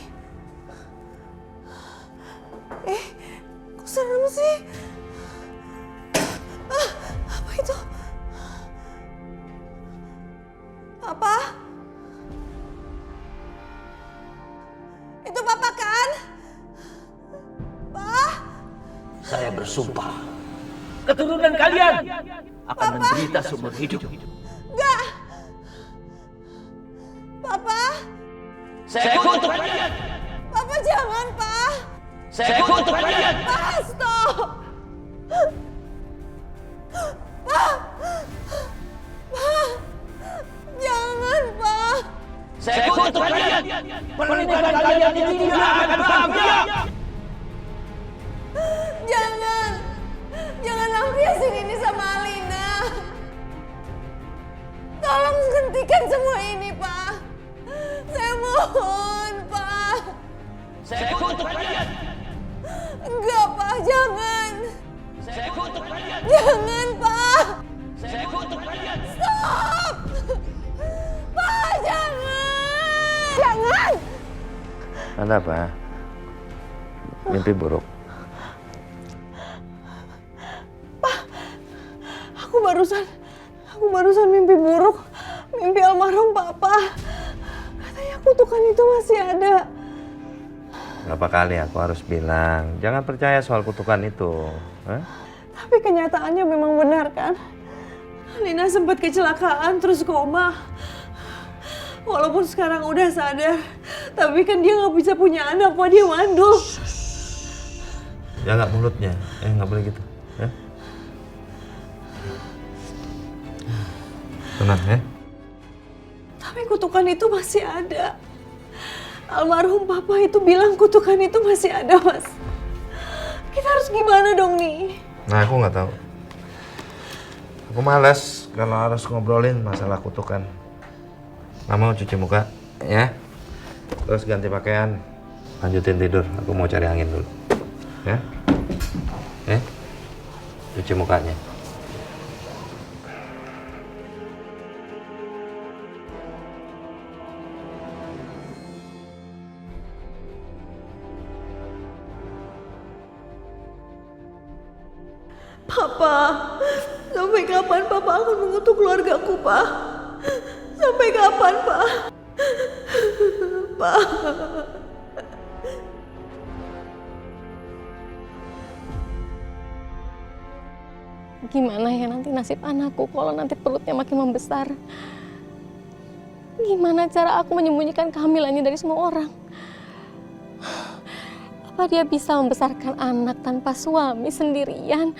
Kok serem sih? Apa itu? Papa? Itu Papa kan? Pa? Saya bersumpah, keturunan kalian akan menderita seumur hidup. Enggak! Papa? Saya kutuk kalian! Papa jangan, Pa! Saya kutuk kalian! Pa, stop! Pa! Pa! Jangan, Pa! Saya kutuk kalian! Pernikahan kalian itu tidak akan bahagia! Jangan! Jangan lampiasin ini sama Alina! Tolong hentikan semua ini, Pak! Saya mohon, Pak! Saya kutuk kalian! Enggak, Pak! Jangan! Saya kutuk kalian! Jangan, Pak! Saya kutuk kalian! Stop! Pak, jangan! Jangan! Ada apa? Mimpi buruk. Aku barusan mimpi buruk. Mimpi almarhum Papa. Katanya kutukan itu masih ada. Berapa kali aku harus bilang, jangan percaya soal kutukan itu. Hah? Tapi kenyataannya memang benar kan? Alina sempat kecelakaan terus koma. Walaupun sekarang udah sadar, tapi kan dia nggak bisa punya anak, Pak. Dia mandul. Jaga mulutnya, nggak boleh gitu. Ya? Tenang ya. Tapi kutukan itu masih ada. Almarhum Papa itu bilang kutukan itu masih ada, Mas. Kita harus gimana dong nih? Nah, aku nggak tahu. Aku malas kalau harus ngobrolin masalah kutukan. Nggak mau cuci muka, ya. Terus ganti pakaian, lanjutin tidur. Aku mau cari angin dulu, ya. Cuci mukanya. Papa, sampai kapan Papa akan mengutuk keluargaku, Pak? Sampai kapan, Pak? Pak. Gimana ya nanti nasib anakku kalau nanti perutnya makin membesar? Gimana cara aku menyembunyikan kehamilannya dari semua orang? Apa dia bisa membesarkan anak tanpa suami sendirian?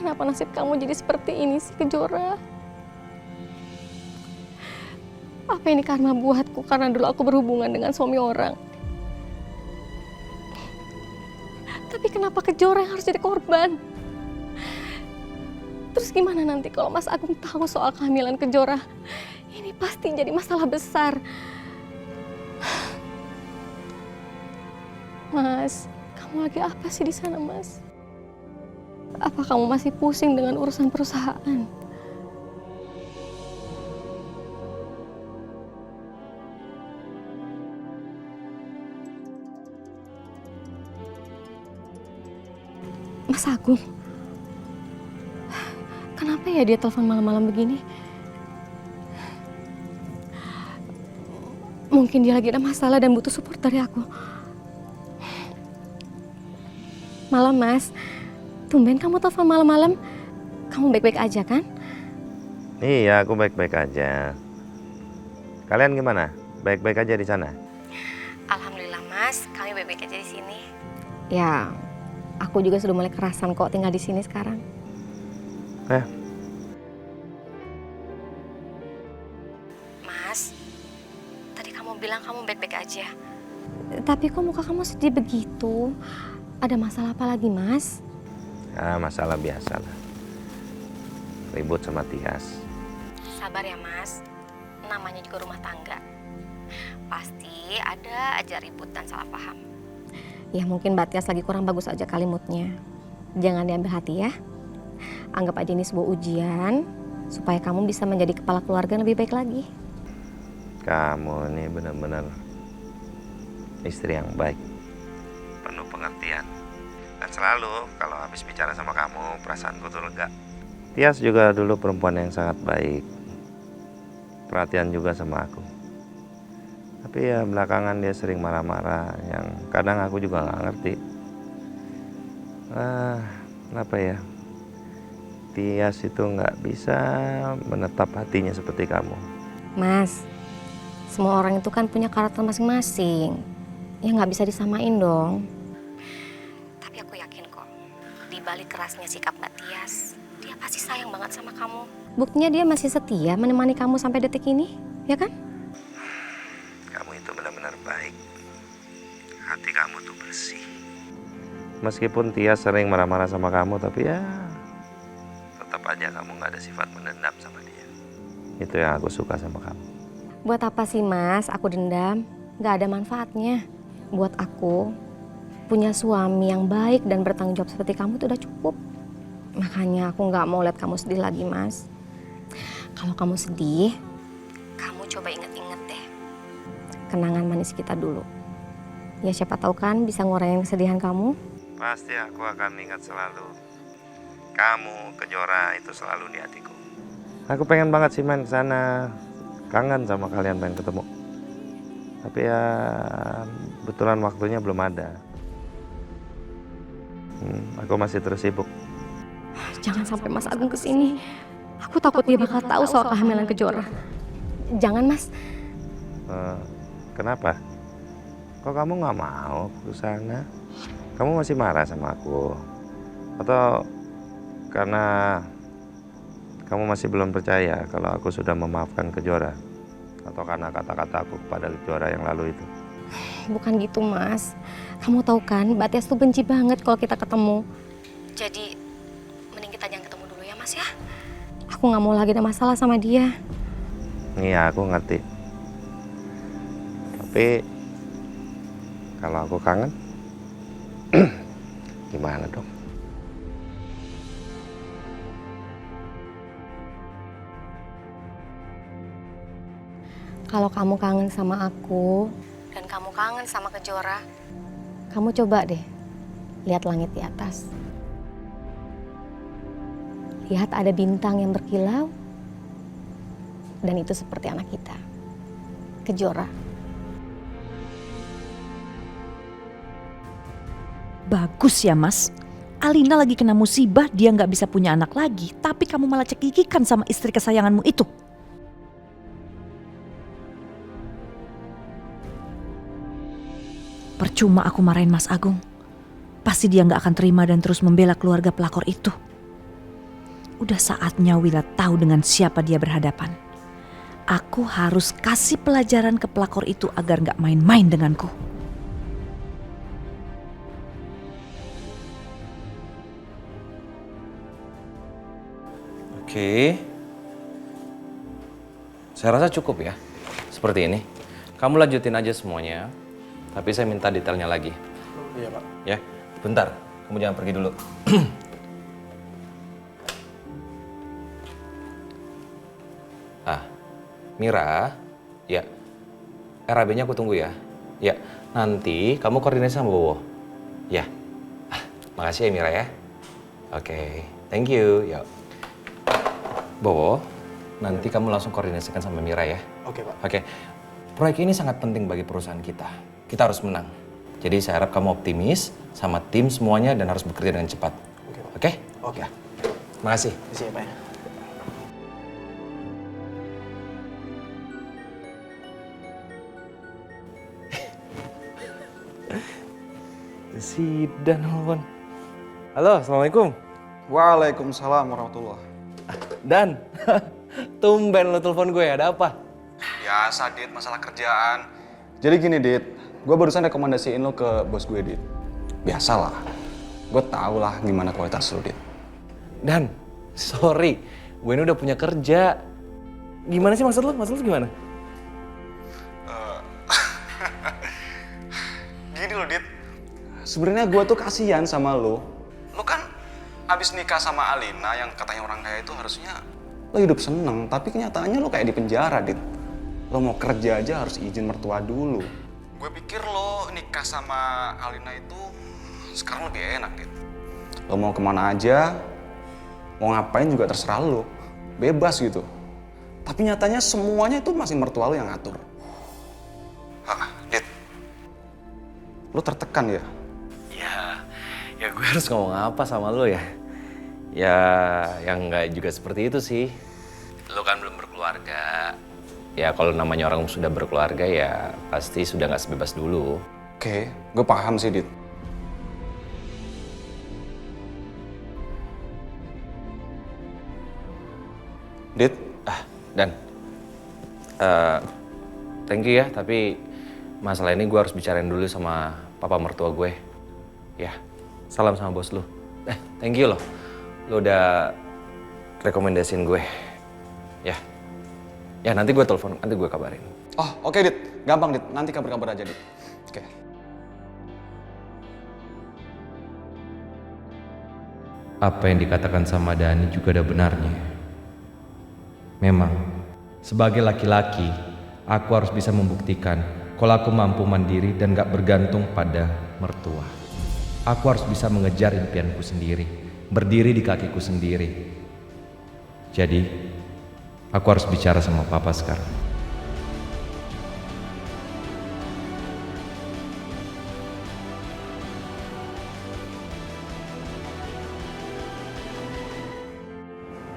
Kenapa nasib kamu jadi seperti ini sih, Kejora? Apa ini karma buatku karena dulu aku berhubungan dengan suami orang? Tapi kenapa Kejora yang harus jadi korban? Terus gimana nanti kalau Mas Agung tahu soal kehamilan Kejora? Ini pasti jadi masalah besar. Mas, kamu lagi apa sih di sana, Mas? Apa kamu masih pusing dengan urusan perusahaan? Mas Agung, kenapa ya dia telepon malam-malam begini? Mungkin dia lagi ada masalah dan butuh support dari aku. Malam, Mas. Tumben kamu telepon malam-malam. Kamu baik-baik aja kan? Iya, aku baik-baik aja. Kalian gimana? Baik-baik aja di sana? Alhamdulillah, Mas. Kami baik-baik aja di sini. Ya, aku juga sudah mulai kerasan kok tinggal di sini sekarang. Mas, tadi kamu bilang kamu baik-baik aja. Tapi kok muka kamu sedih begitu? Ada masalah apa lagi, Mas? Masalah biasa lah. Ribut sama Tias. Sabar ya, Mas. Namanya juga rumah tangga. Pasti ada aja ribut dan salah paham. Ya mungkin Mbak Tias lagi kurang bagus aja kali moodnya. Jangan diambil hati ya. Anggap aja ini sebuah ujian supaya kamu bisa menjadi kepala keluarga yang lebih baik lagi. Kamu ini benar-benar istri yang baik. Penuh pengertian. Dan selalu kalau habis bicara sama kamu, perasaanku tuh lega. Tias juga dulu perempuan yang sangat baik. Perhatian juga sama aku. Tapi ya belakangan dia sering marah-marah yang kadang aku juga nggak ngerti. Kenapa ya? Tias itu nggak bisa menetap hatinya seperti kamu. Mas, semua orang itu kan punya karakter masing-masing. Ya nggak bisa disamain dong. Tapi aku yakin kok, di balik kerasnya sikap Mbak Tias, dia pasti sayang banget sama kamu. Buktinya dia masih setia menemani kamu sampai detik ini, ya kan? Kamu itu benar-benar baik. Hati kamu tuh bersih. Meskipun Tias sering marah-marah sama kamu, tapi ya tetap aja kamu nggak ada sifat menendam sama dia. Itu yang aku suka sama kamu. Buat apa sih, Mas, aku dendam? Nggak ada manfaatnya. Buat aku, punya suami yang baik dan bertanggung jawab seperti kamu itu udah cukup. Makanya aku nggak mau lihat kamu sedih lagi, Mas. Kalau kamu sedih, kamu coba inget-inget deh kenangan manis kita dulu. Ya siapa tahu kan bisa ngurangin kesedihan kamu. Pasti aku akan ingat selalu. Kamu, Kejora itu selalu di hatiku. Aku pengen banget sih main ke sana. Kangen sama kalian pengen ketemu. Tapi ya kebetulan waktunya belum ada. Aku masih terus sibuk. Jangan sampai Mas Agung kesini. Aku takut dia bakal tahu soal kehamilan Kejora. Jangan, Mas. Kenapa? Kok kamu nggak mau ke sana? Kamu masih marah sama aku? Atau karena kamu masih belum percaya kalau aku sudah memaafkan Kejora? Atau karena kata-kata aku kepada Kejora yang lalu itu? Bukan gitu, Mas. Kamu tahu kan, Mbak Tias tuh benci banget kalau kita ketemu. Jadi, mending kita jangan ketemu dulu ya, Mas ya. Aku nggak mau lagi ada masalah sama dia. Iya, aku ngerti. Tapi kalau aku kangen, gimana dong? Kalau kamu kangen sama aku dan kamu kangen sama Kejora, kamu coba deh lihat langit di atas. Lihat ada bintang yang berkilau dan itu seperti anak kita, Kejora. Bagus ya, Mas. Alina lagi kena musibah, dia nggak bisa punya anak lagi, tapi kamu malah cekikikan sama istri kesayanganmu itu. Percuma aku marahin Mas Agung. Pasti dia nggak akan terima dan terus membela keluarga pelakor itu. Udah saatnya Willa tahu dengan siapa dia berhadapan. Aku harus kasih pelajaran ke pelakor itu agar gak main-main denganku. Oke. Saya rasa cukup ya. Seperti ini. Kamu lanjutin aja semuanya. Tapi saya minta detailnya lagi. Iya, Pak. Ya, bentar. Kamu jangan pergi dulu. Mira, ya. RAB-nya aku tunggu ya. Ya, nanti kamu koordinasi sama Bowo. Ya. Makasih ya Mira ya. Oke, thank you. Yuk. Bowo, nanti kamu langsung koordinasikan sama Mira ya. Oke, Pak. Oke. Proyek ini sangat penting bagi perusahaan kita. Kita harus menang. Jadi saya harap kamu optimis sama tim semuanya dan harus bekerja dengan cepat. Oke, Pak. Oke? Oke. Ya. Makasih. Terima kasih ya, Pak. Si Dan telepon. Halo, assalamualaikum. Waalaikumsalam warahmatullah. Dan, tumben lo telepon gue, ada apa? Biasa, Dit, masalah kerjaan. Jadi gini, Dit, gue barusan rekomendasiin lo ke bos gue, Dit. Biasalah, gue tau lah gimana kualitas lo, Dit. Dan, sorry, gue ini udah punya kerja. Gimana sih maksud lo? Maksud lo gimana? Gini loh, Dit. Sebenarnya gue tuh kasihan sama lo. Lo kan abis nikah sama Alina yang katanya orang kaya itu harusnya lo hidup seneng. Tapi kenyataannya lo kayak di penjara, Dit. Lo mau kerja aja harus izin mertua dulu. Gue pikir lo nikah sama Alina itu sekarang lebih enak, Dit. Lo mau kemana aja, mau ngapain juga terserah lo. Bebas gitu. Tapi nyatanya semuanya itu masih mertua lo yang ngatur. Hah, Dit. Lo tertekan ya? Ya gue harus ngomong apa sama lo ya? Ya, yang nggak juga seperti itu sih. Lo kan belum berkeluarga. Ya kalau namanya orang sudah berkeluarga ya pasti sudah nggak sebebas dulu. Oke, gue paham sih, Dit. Dit? Dan, thank you ya, tapi masalah ini gue harus bicarain dulu sama papa mertua gue. Ya, salam sama bos lo. Thank you loh. Lo udah rekomendasiin gue. Ya. Ya nanti gue telepon, nanti gue kabarin. Oh, oke, Dit. Gampang, Dit. Nanti kabar-kabar aja, Dit. Oke. Apa yang dikatakan sama Dani juga ada benarnya. Memang, sebagai laki-laki, aku harus bisa membuktikan kalau aku mampu mandiri dan gak bergantung pada mertua. Aku harus bisa mengejar impianku sendiri, berdiri di kakiku sendiri. Jadi, aku harus bicara sama papa sekarang.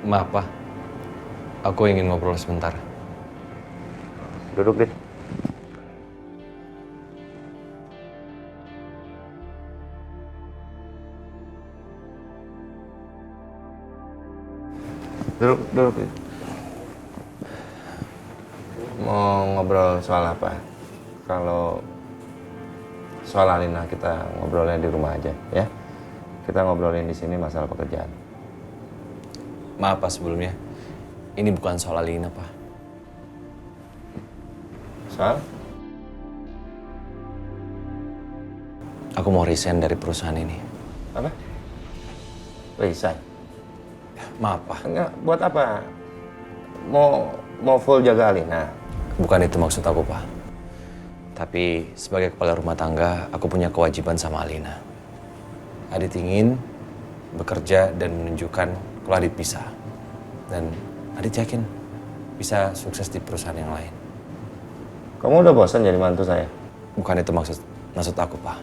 Maaf, Pak. Aku ingin ngobrol sebentar. Duduk, Dit. Duduk. Mau ngobrol soal apa? Kalau soal Alina kita ngobrolnya di rumah aja, ya. Kita ngobrolin di sini masalah pekerjaan. Maaf, Pak, sebelumnya. Ini bukan soal Alina, Pak. Soal? Aku mau resign dari perusahaan ini. Apa? Resign? Maaf, Pak. Enggak, buat apa? Mau full jaga Alina? Bukan itu maksud aku, Pak. Tapi sebagai kepala rumah tangga, aku punya kewajiban sama Alina. Adit ingin bekerja dan menunjukkan kalau Adit bisa. Dan Adit yakin bisa sukses di perusahaan yang lain. Kamu udah bosan jadi mantu saya? Bukan itu maksud aku, Pak.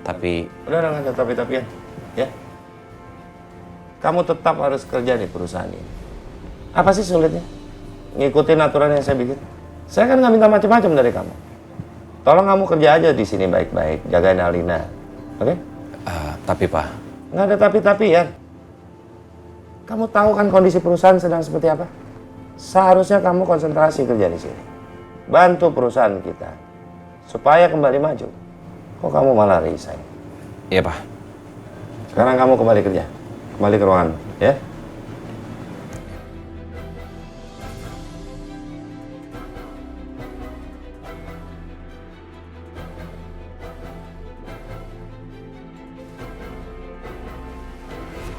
Tapi... Udah nggak ada tapi-tapian, ya? Kamu tetap harus kerja di perusahaan ini. Apa sih sulitnya? Ngikutin aturan yang saya bikin. Saya kan nggak minta macam-macam dari kamu. Tolong kamu kerja aja di sini baik-baik, jagain Alina, oke? Tapi, Pak. Nggak ada tapi-tapi ya. Kamu tahu kan kondisi perusahaan sedang seperti apa? Seharusnya kamu konsentrasi kerja di sini. Bantu perusahaan kita supaya kembali maju. Kok kamu malah resign? Iya, Pak. Sekarang kamu kembali kerja. Kembali ke ruangan, ya?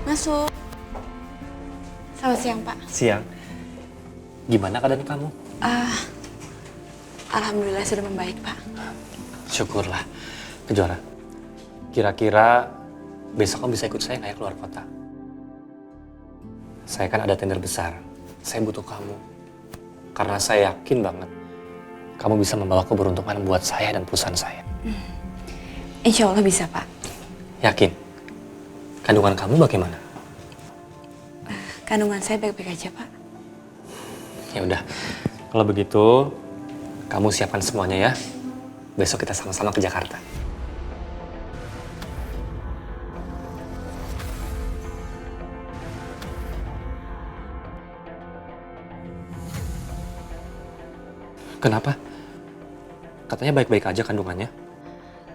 Masuk. Selamat siang, Pak. Siang. Gimana keadaan kamu? Alhamdulillah sudah membaik, Pak. Syukurlah. Kejora, kira-kira besok kamu bisa ikut saya nggak ya keluar kota? Saya kan ada tender besar. Saya butuh kamu. Karena saya yakin banget kamu bisa membawa keberuntungan buat saya dan perusahaan saya. Insya Allah bisa, Pak. Yakin? Kandungan kamu bagaimana? Kandungan saya baik-baik aja, Pak. Ya udah, kalau begitu kamu siapkan semuanya ya. Besok kita sama-sama ke Jakarta. Kenapa? Katanya baik-baik aja kandungannya.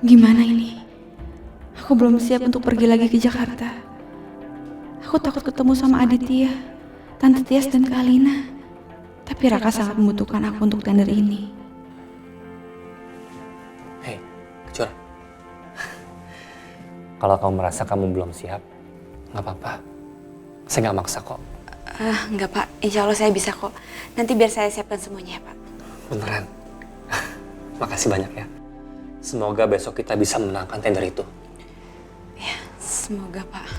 Gimana ini? Aku belum siap untuk pergi lagi ke Jakarta. Aku takut ketemu sama Aditya, Tante Tias dan Kak Alina. Tapi Raka sangat membutuhkan aku untuk tender ini. Hei, Kejora. Kalau kamu merasa kamu belum siap, nggak apa-apa. Saya nggak maksa kok. Enggak, Pak. Insya Allah saya bisa kok. Nanti biar saya siapkan semuanya ya, Pak. Beneran. Makasih banyak ya. Semoga besok kita bisa menangkan tender itu. Ya, semoga, Pak.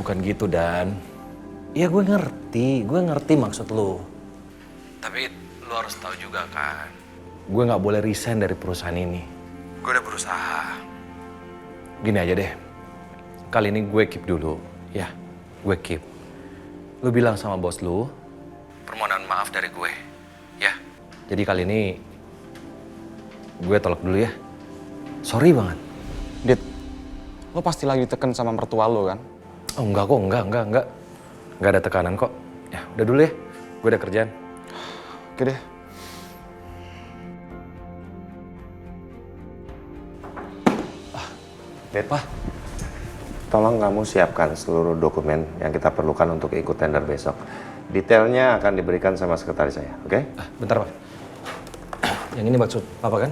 Bukan gitu, Dan. Ya gue ngerti maksud lo. Tapi lo harus tahu juga kan, gue nggak boleh resign dari perusahaan ini. Gue udah berusaha. Gini aja deh, kali ini gue keep dulu, ya. Gue keep. Lo bilang sama bos lo, permohonan maaf dari gue, ya. Jadi kali ini gue tolak dulu ya. Sorry banget. Dit, lo pasti lagi ditekan sama mertua lo kan? Oh enggak kok, enggak. Enggak ada tekanan kok. Ya udah dulu ya, gue ada kerjaan. Oke deh. Dit, tolong kamu siapkan seluruh dokumen yang kita perlukan untuk ikut tender besok. Detailnya akan diberikan sama sekretaris saya, oke? Bentar, Pak. Yang ini maksud Papa kan?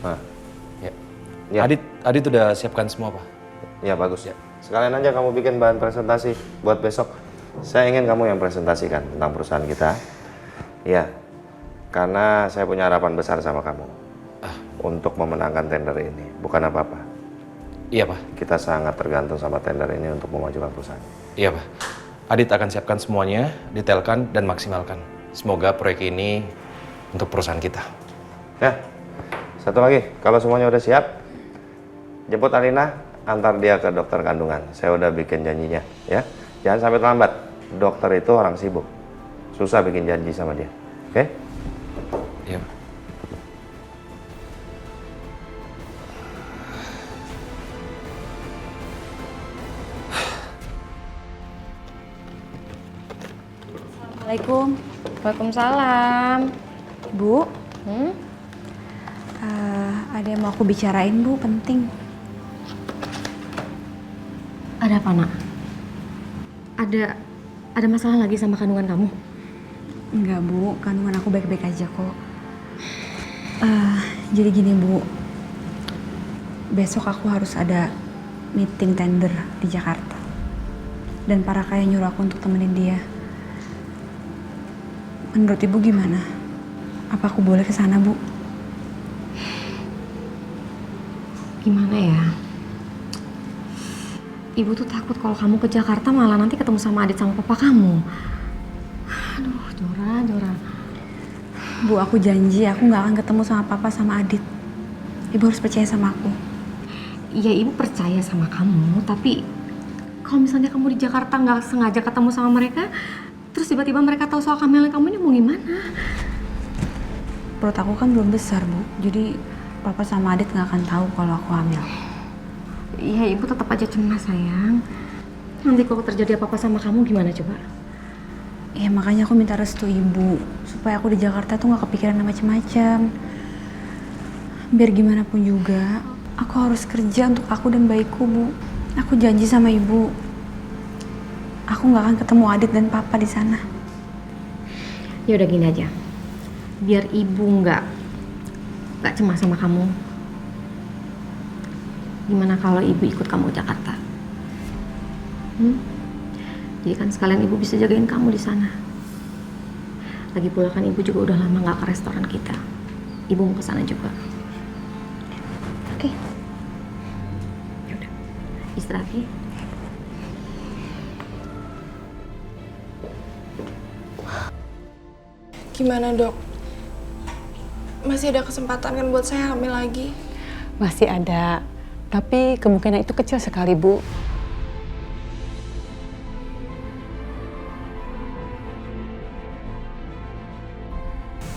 Nah. Ya. Adit udah siapkan semua, Pak. Ya, bagus. Ya. Sekalian aja kamu bikin bahan presentasi buat besok. Saya ingin kamu yang presentasikan tentang perusahaan kita. Ya, karena saya punya harapan besar sama kamu. Untuk memenangkan tender ini, bukan apa-apa. Iya, Pak. Kita sangat tergantung sama tender ini untuk memajukan perusahaan. Iya, Pak. Adit akan siapkan semuanya, detailkan dan maksimalkan. Semoga proyek ini untuk perusahaan kita. Ya, satu lagi. Kalau semuanya udah siap, jemput Alina, antar dia ke dokter kandungan. Saya udah bikin janjinya, ya. Jangan sampai terlambat. Dokter itu orang sibuk. Susah bikin janji sama dia. Oke? Iya. Assalamualaikum. Waalaikumsalam. Bu? Ada yang mau aku bicarain, Bu, penting. Ada apa, Nak? Ada masalah lagi sama kandungan kamu? Enggak, Bu. Kandungan aku baik-baik aja kok. Jadi gini, Bu. Besok aku harus ada meeting tender di Jakarta. Dan para kaya nyuruh aku untuk temenin dia. Menurut Ibu gimana? Apa aku boleh ke sana, Bu? Gimana ya? Ibu tuh takut kalau kamu ke Jakarta malah nanti ketemu sama Adit sama papa kamu. Aduh, Dora. Bu, aku janji aku nggak akan ketemu sama papa sama Adit. Ibu harus percaya sama aku. Iya, Ibu percaya sama kamu, tapi Kalau misalnya kamu di Jakarta nggak sengaja ketemu sama mereka, terus tiba-tiba mereka tahu soal kehamilan kamu ini mau gimana? Perut aku kan belum besar, Bu. Jadi papa sama Adit nggak akan tahu kalau aku hamil. Iya, ibu tetap aja cemas, sayang. Nanti kalau terjadi apa-apa sama kamu gimana coba? Ya makanya aku minta restu ibu supaya aku di Jakarta tuh nggak kepikiran macam-macam. Biar gimana pun juga, aku harus kerja untuk aku dan bayiku, Bu. Aku janji sama ibu, aku nggak akan ketemu Adit dan papa di sana. Ya udah gini aja, biar ibu nggak cemas sama kamu. Gimana kalau ibu ikut kamu ke Jakarta? Jadi kan sekalian ibu bisa jagain kamu di sana. Lagi pula kan ibu juga udah lama nggak ke restoran kita. Ibu mau ke sana juga. Oke. Ya udah. Istirahat ya. Gimana dok? Masih ada kesempatan kan buat saya hamil lagi? Masih ada, tapi kemungkinan itu kecil sekali, Bu.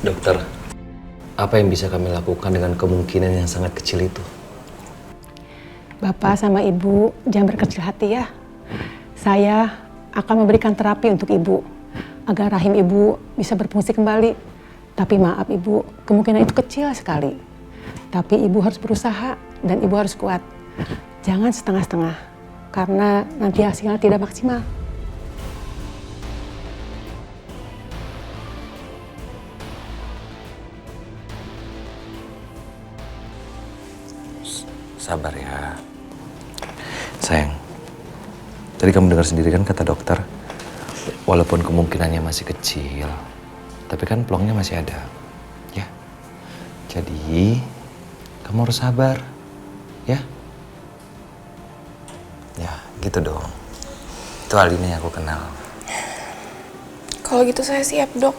Dokter, apa yang bisa kami lakukan dengan kemungkinan yang sangat kecil itu? Bapak sama Ibu jangan berkecil hati ya. Saya akan memberikan terapi untuk Ibu agar rahim Ibu bisa berfungsi kembali. Tapi maaf Ibu, kemungkinan itu kecil sekali. Tapi Ibu harus berusaha dan Ibu harus kuat. Jangan setengah-setengah, karena nanti hasilnya tidak maksimal. Sabar ya. Sayang, tadi kamu dengar sendiri kan kata dokter, walaupun kemungkinannya masih kecil, tapi kan peluangnya masih ada, ya. Jadi, kamu harus sabar, ya. Ya, gitu dong. Itu Alina yang aku kenal. Kalau gitu saya siap dok.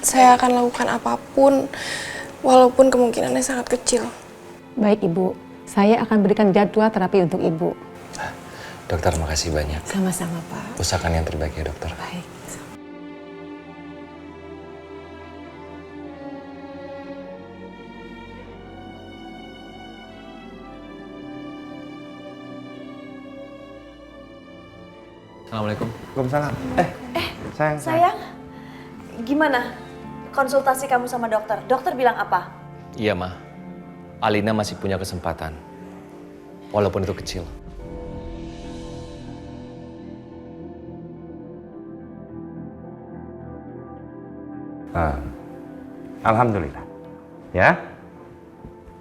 Saya akan lakukan apapun, walaupun kemungkinannya sangat kecil. Baik Ibu, saya akan berikan jadwal terapi untuk Ibu. Dokter, makasih banyak. Sama-sama Pak. Usahakan yang terbaik ya dokter. Baik. Assalamualaikum. Waalaikumsalam. Sayang. Sayang, gimana konsultasi kamu sama dokter? Dokter bilang apa? Iya, Ma. Alina masih punya kesempatan. Walaupun itu kecil. Alhamdulillah. Ya.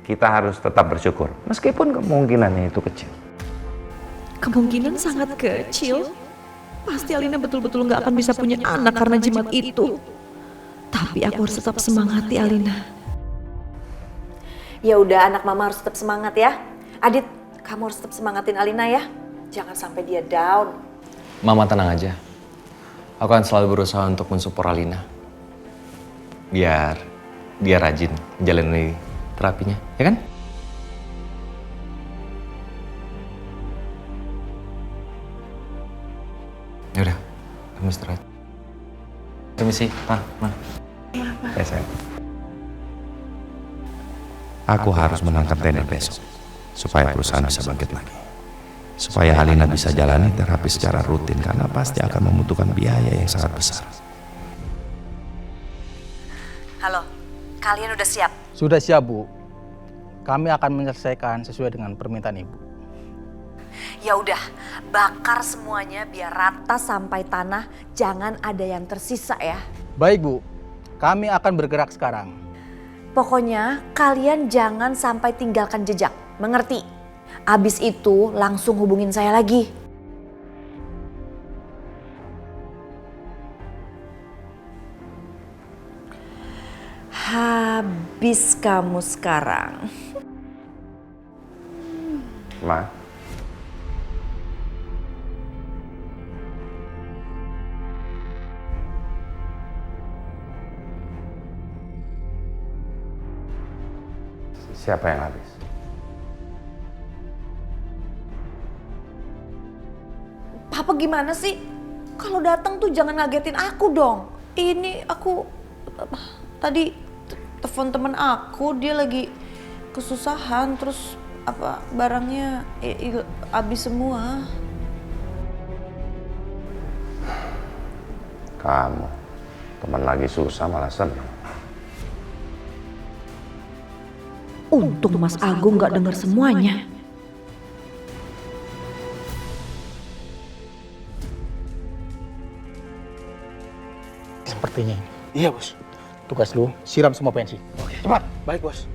Kita harus tetap bersyukur. Meskipun kemungkinannya itu kecil. Kemungkinan sangat kecil. Pasti Alina betul-betul nggak akan bisa punya anak karena jimat itu. Tapi aku harus tetap semangati Alina. Ya udah, anak mama harus tetap semangat ya. Adit, kamu harus tetap semangatin Alina ya. Jangan sampai dia down. Mama tenang aja. Aku akan selalu berusaha untuk mensupport Alina. Biar dia rajin menjalani terapinya, ya kan? Yaudah, kamu istirahat. Permisi, Pak, Ma. Ya, sayang. Aku harus menangkap Daniel besok, supaya perusahaan bisa bangkit lagi. Supaya Alina bisa jalani terapi secara rutin, karena pasti akan membutuhkan biaya yang sangat besar. Halo, kalian udah siap? Sudah siap, Bu. Kami akan menyelesaikan sesuai dengan permintaan Ibu. Ya udah, bakar semuanya biar rata sampai tanah, jangan ada yang tersisa ya. Baik, Bu. Kami akan bergerak sekarang. Pokoknya kalian jangan sampai tinggalkan jejak, mengerti? Abis itu langsung hubungin saya lagi. Habis kamu sekarang. Ma. Siapa yang habis? Papa gimana sih? Kalau datang tuh jangan ngagetin aku dong. Ini aku tadi telepon temen aku, dia lagi kesusahan, terus barangnya habis semua. Kamu, teman lagi susah malah senang. Untung Mas Agung gak dengar semuanya. Sepertinya ini. Iya, Bos. Tugas lu, siram semua pensi. Oke. Cepat. Baik, Bos.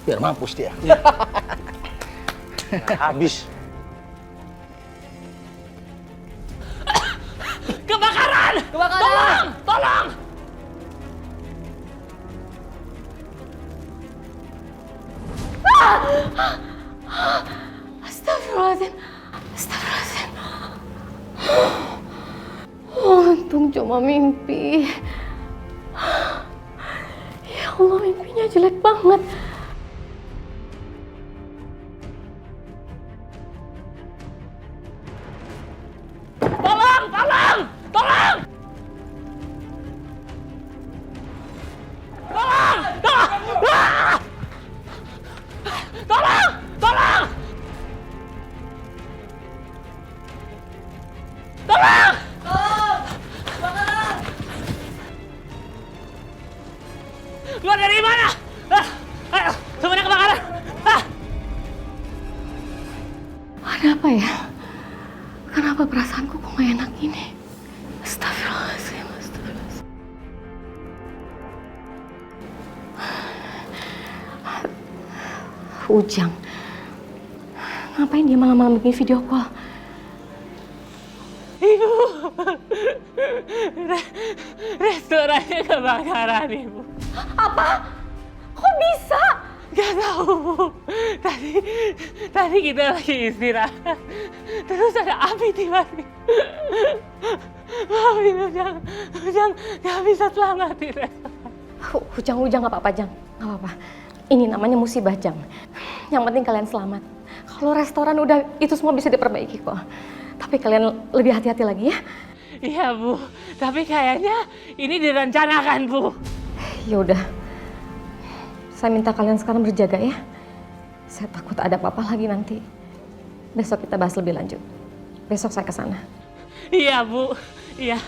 Biar mampus dia. Habis. Kebakaran! Tolong! Tolong! Astagfirullahaladzim. Astagfirullahaladzim. Untung cuma mimpi. Ya Allah, mimpinya jelek banget. Tolong! Tolong! Tolong! Tolong! Tolong! Ah! Tolong! Tolong! Tolong! Lu dari mana? Ayo, semuanya kebakaran. Ada apa ya? Kenapa perasaanku kok gak enak gini? Astagfirullahaladzim, astagfirullahaladzim. Ujang. Ngapain dia malam-malam bikin video call? Ibu, restorannya kebakaran, Ibu. Apa? Kok bisa? Gak tahu, Bu. Tadi kita lagi istirahat. Terus ada api tiba-tiba. Maafin Ujang gak bisa selamatin restoran. Ujang gak apa-apa, Jang. Gak apa-apa. Ini namanya musibah, Jang. Yang penting kalian selamat. Kalau restoran udah, itu semua bisa diperbaiki kok. Tapi kalian lebih hati-hati lagi ya. Iya, Bu. Tapi kayaknya ini direncanakan, Bu. Ya udah. Saya minta kalian sekarang berjaga ya. Saya takut ada apa-apa lagi nanti. Besok kita bahas lebih lanjut. Besok saya ke sana. Iya, Bu. Iya.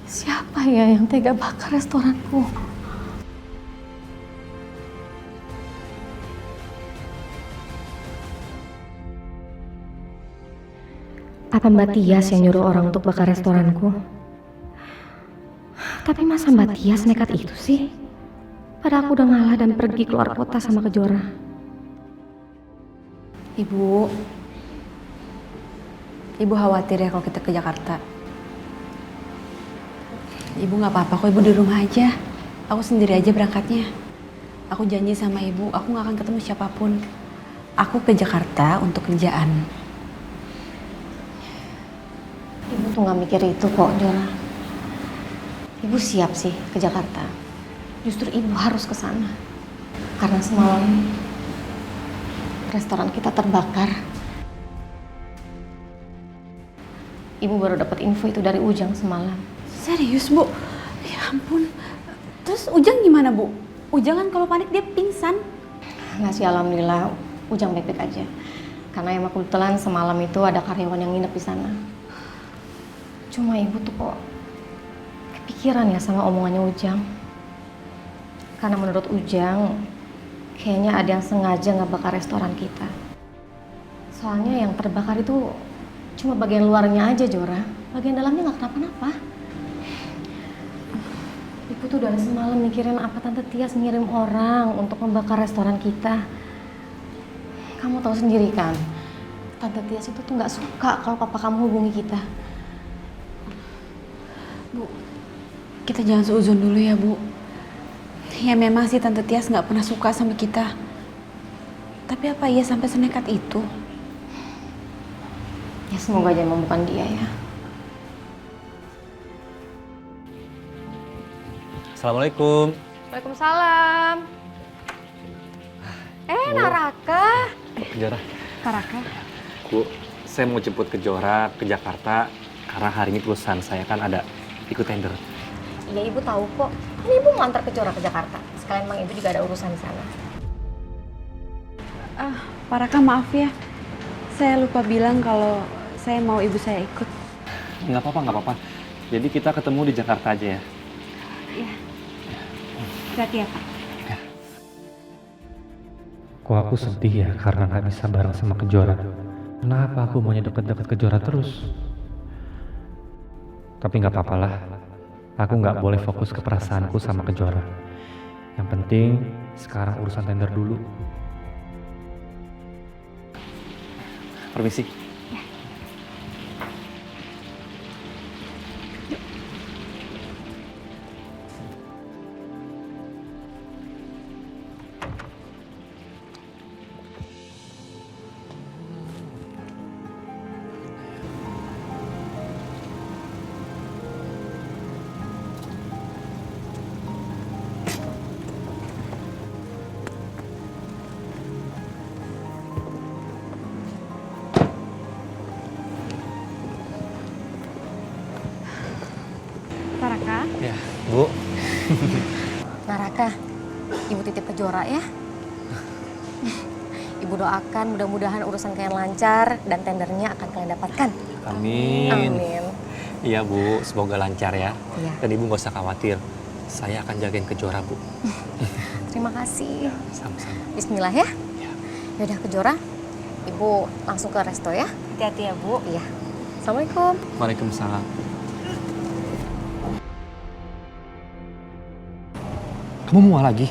Siapa ya yang tega bakar restoranku? Apa Mbak Tias yang nyuruh orang untuk bakar restoranku? Tapi masa Mbak Tias nekat itu sih? Padahal aku udah ngalah dan pergi keluar kota sama Kejora. Ibu khawatir ya kalau kita ke Jakarta. Ibu nggak apa-apa kok, Ibu di rumah aja. Aku sendiri aja berangkatnya. Aku janji sama Ibu, aku nggak akan ketemu siapapun. Aku ke Jakarta untuk kerjaan. Ibu tuh nggak mikir itu kok, Jora. Ibu siap sih ke Jakarta. Justru ibu harus ke sana. Karena semalam restoran kita terbakar. Ibu baru dapat info itu dari Ujang semalam. Serius, Bu? Ya ampun. Terus Ujang gimana, Bu? Ujang kan kalau panik dia pingsan. Nggak sih, alhamdulillah Ujang baik-baik aja. Karena emang kebetulan semalam itu ada karyawan yang nginep di sana. Cuma ibu tuh kok kepikiran ya sama omongannya Ujang. Karena menurut Ujang, kayaknya ada yang sengaja ngebakar restoran kita. Soalnya yang terbakar itu cuma bagian luarnya aja, Jora. Bagian dalamnya nggak kenapa-napa. Ibu tuh dari semalam mikirin apa Tante Tias ngirim orang untuk membakar restoran kita. Kamu tahu sendiri kan, Tante Tias itu tuh nggak suka kalau papa kamu hubungi kita. Bu, kita jangan seuzon dulu ya, Bu. Ya memang sih Tante Tias nggak pernah suka sama kita. Tapi apa iya sampai senekat itu? Ya semoga jangan bukan dia ya. Assalamualaikum. Waalaikumsalam. Naraka. Kejora. Naraka. Bu, saya mau jemput Kejora ke Jakarta karena hari ini perusahaan saya kan ada ikut tender. Iya ibu tahu kok. Kan ibu mau antar Kejora ke Jakarta. Sekalian emang ibu juga ada urusan di sana. Pak Raka maaf ya. Saya lupa bilang kalau saya mau ibu saya ikut. Nggak apa-apa. Jadi kita ketemu di Jakarta aja ya. Iya. Hati-hati ya Pak. Kok aku sedih ya karena nggak bisa bareng sama Kejora. Kenapa aku maunya deket-deket Kejora terus? Tapi nggak apa-apa lah. Aku nggak boleh fokus ke perasaanku sama Kejora. Yang penting sekarang urusan tender dulu. Permisi. Pak Raka. Ya, Bu. Naraka, ibu titip Kejora ya. Ibu doakan mudah-mudahan urusan kalian lancar dan tendernya akan kalian dapatkan. Amin. Amin. Iya Bu, semoga lancar ya. Iya. Dan Ibu nggak usah khawatir. Saya akan jagain Kejora Bu. Terima kasih. Sama-sama. Bismillah ya. Yaudah Kejora, ibu langsung ke resto ya. Hati-hati ya Bu. Iya. Assalamualaikum. Waalaikumsalam. Kamu mau lagi?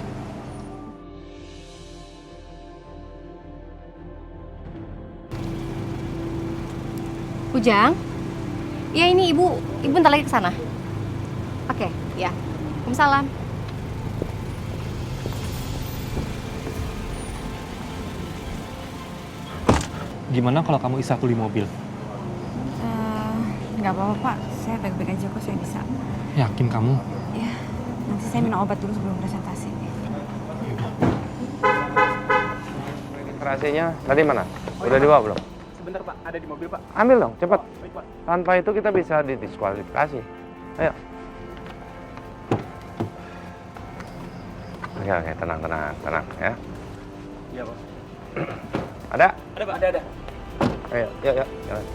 Ujang? Iya ini ibu bentar lagi ke sana. Oke, ya. Waalaikumsalam. Gimana kalau kamu isi aku di mobil? Nggak apa-apa Pak. Saya baik-baik aja kok, saya bisa. Yakin kamu? Ya, nanti saya minum obat dulu sebelum presentasi. Registrasinya tadi mana? Udah dibawa belum? Sebentar Pak, ada di mobil Pak. Ambil dong, cepat. Baik Pak. Tanpa itu kita bisa didiskualifikasi. Ayo. Oke, tenang ya. Iya Pak. Ada? Ada Pak, ada. Ayo, yuk, jalan.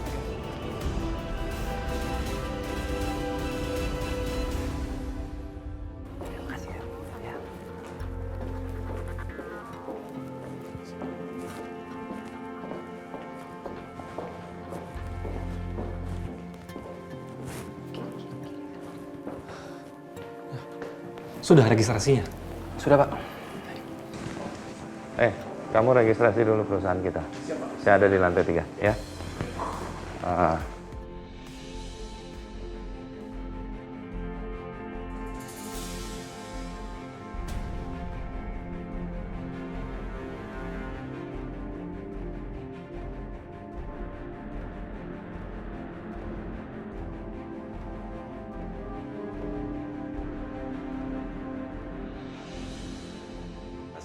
Sudah registrasinya? Sudah Pak. Kamu registrasi dulu perusahaan kita. Saya ada di lantai 3, ya.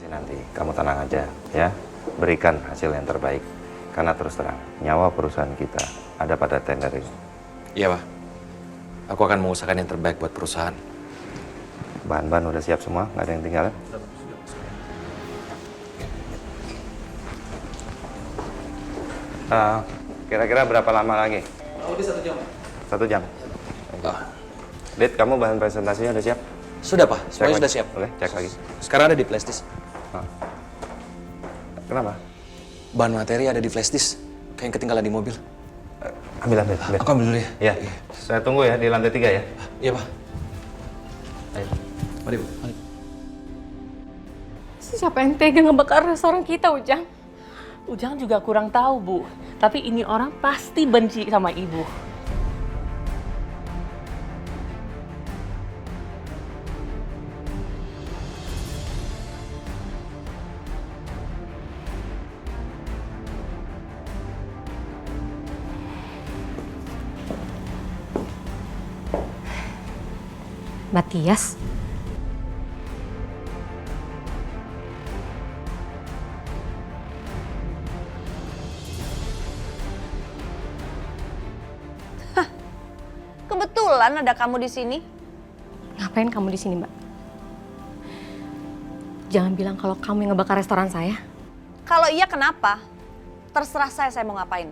Nanti kamu tenang aja ya, berikan hasil yang terbaik karena terus terang nyawa perusahaan kita ada pada tender ini. Iya Pak, aku akan mengusahakan yang terbaik buat perusahaan. Bahan-bahan udah siap semua, nggak ada yang tinggalan? Kira-kira berapa lama lagi? Lebih 1 jam. 1 jam. Dit, kamu bahan presentasinya udah siap? Sudah Pak, semuanya sudah siap. Oke, cek lagi. Sekarang ada di flash disk. Kenapa? Bahan materi ada di flash disk, kayak yang ketinggalan di mobil. Ambil. Aku ambil dulu ya. Iya. Saya tunggu ya di lantai 3 ya. Iya Pak. Ayo. Mari Bu. Mari. Siapa yang tega ngebakar restoran kita, Ujang? Ujang juga kurang tahu, Bu. Tapi ini orang pasti benci sama Ibu. Mbak Tias? Kebetulan ada kamu di sini. Ngapain kamu di sini, Mbak? Jangan bilang kalau kamu yang ngebakar restoran saya. Kalau iya kenapa? Terserah saya mau ngapain.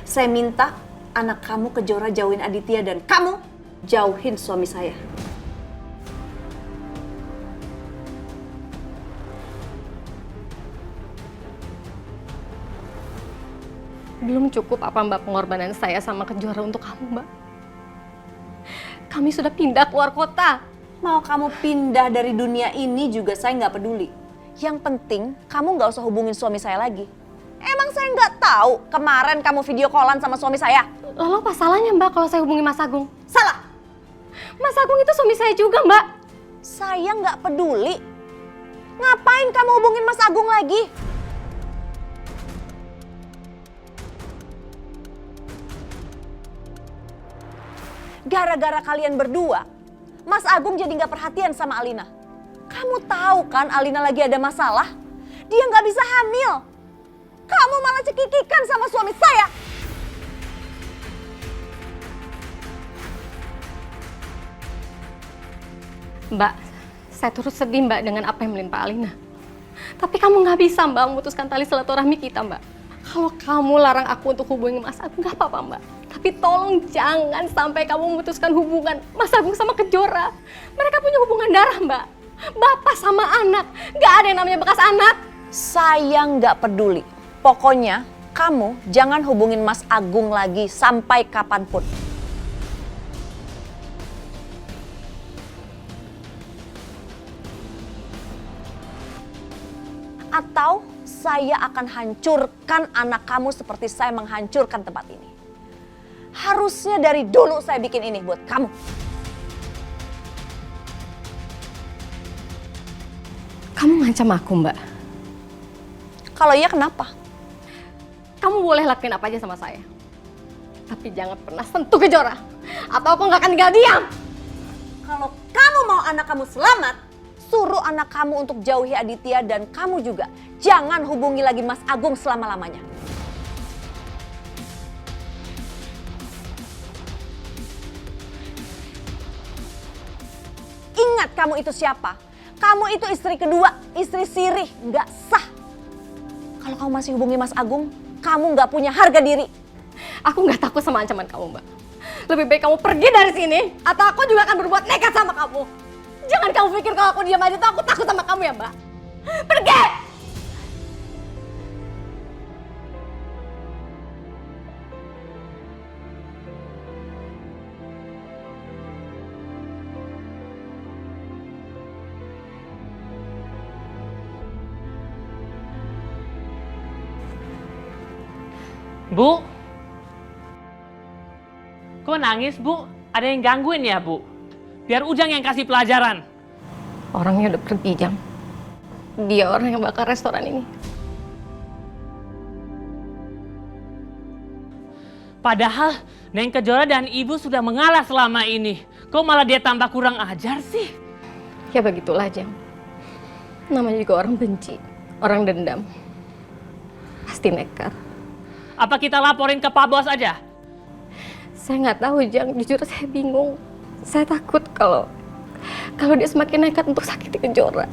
Saya minta anak kamu Kejora jauhin Aditya dan kamu jauhin suami saya. Belum cukup apa Mbak pengorbanan saya sama Kejora untuk kamu, Mbak? Kami sudah pindah keluar kota. Mau kamu pindah dari dunia ini juga saya nggak peduli. Yang penting kamu nggak usah hubungin suami saya lagi. Emang saya nggak tahu kemarin kamu video callan sama suami saya? Lalu apa salahnya Mbak kalau saya hubungi Mas Agung? Salah! Mas Agung itu suami saya juga, Mbak. Saya nggak peduli. Ngapain kamu hubungin Mas Agung lagi? Gara-gara kalian berdua, Mas Agung jadi nggak perhatian sama Alina. Kamu tahu kan Alina lagi ada masalah? Dia nggak bisa hamil. Kamu malah cekikikan sama suami saya. Mbak, saya turut sedih Mbak dengan apa yang menimpa Alina. Tapi kamu nggak bisa Mbak memutuskan tali silaturahmi kita Mbak. Kalau kamu larang aku untuk hubungi Mas Agung nggak apa-apa Mbak. Tapi tolong jangan sampai kamu memutuskan hubungan Mas Agung sama Kejora. Mereka punya hubungan darah Mbak. Bapak sama anak, nggak ada yang namanya bekas anak. Saya nggak peduli. Pokoknya kamu jangan hubungin Mas Agung lagi sampai kapanpun. Atau saya akan hancurkan anak kamu seperti saya menghancurkan tempat ini. Harusnya dari dulu saya bikin ini buat kamu. Kamu ngancam aku Mbak. Kalau iya kenapa? Kamu boleh lakuin apa aja sama saya. Tapi jangan pernah sentuh Kejora. Atau aku nggak akan tinggal diam. Kalau kamu mau anak kamu selamat, suruh anak kamu untuk jauhi Aditya dan kamu juga jangan hubungi lagi Mas Agung selama-lamanya. Ingat kamu itu siapa? Kamu itu istri kedua, istri sirih, nggak sah. Kalau kamu masih hubungi Mas Agung, kamu nggak punya harga diri. Aku nggak takut sama ancaman kamu Mbak. Lebih baik kamu pergi dari sini, atau aku juga akan berbuat nekat sama kamu. Jangan kamu pikir kalau aku diam aja tuh aku takut sama kamu ya Mbak. Pergi! Bu? Kok nangis, Bu? Ada yang gangguin ya, Bu? Biar Ujang yang kasih pelajaran. Orangnya udah pergi, Jang. Dia orang yang bakar restoran ini. Padahal Neng Kejora dan Ibu sudah mengalah selama ini. Kok malah dia tambah kurang ajar sih? Ya begitulah, Jang. Namanya juga orang benci, orang dendam. Pasti nekat. Apa kita laporin ke Pak Bos aja? Saya nggak tahu, Jang. Jujur saya bingung. Saya takut kalau dia semakin nekat untuk sakiti Kejora.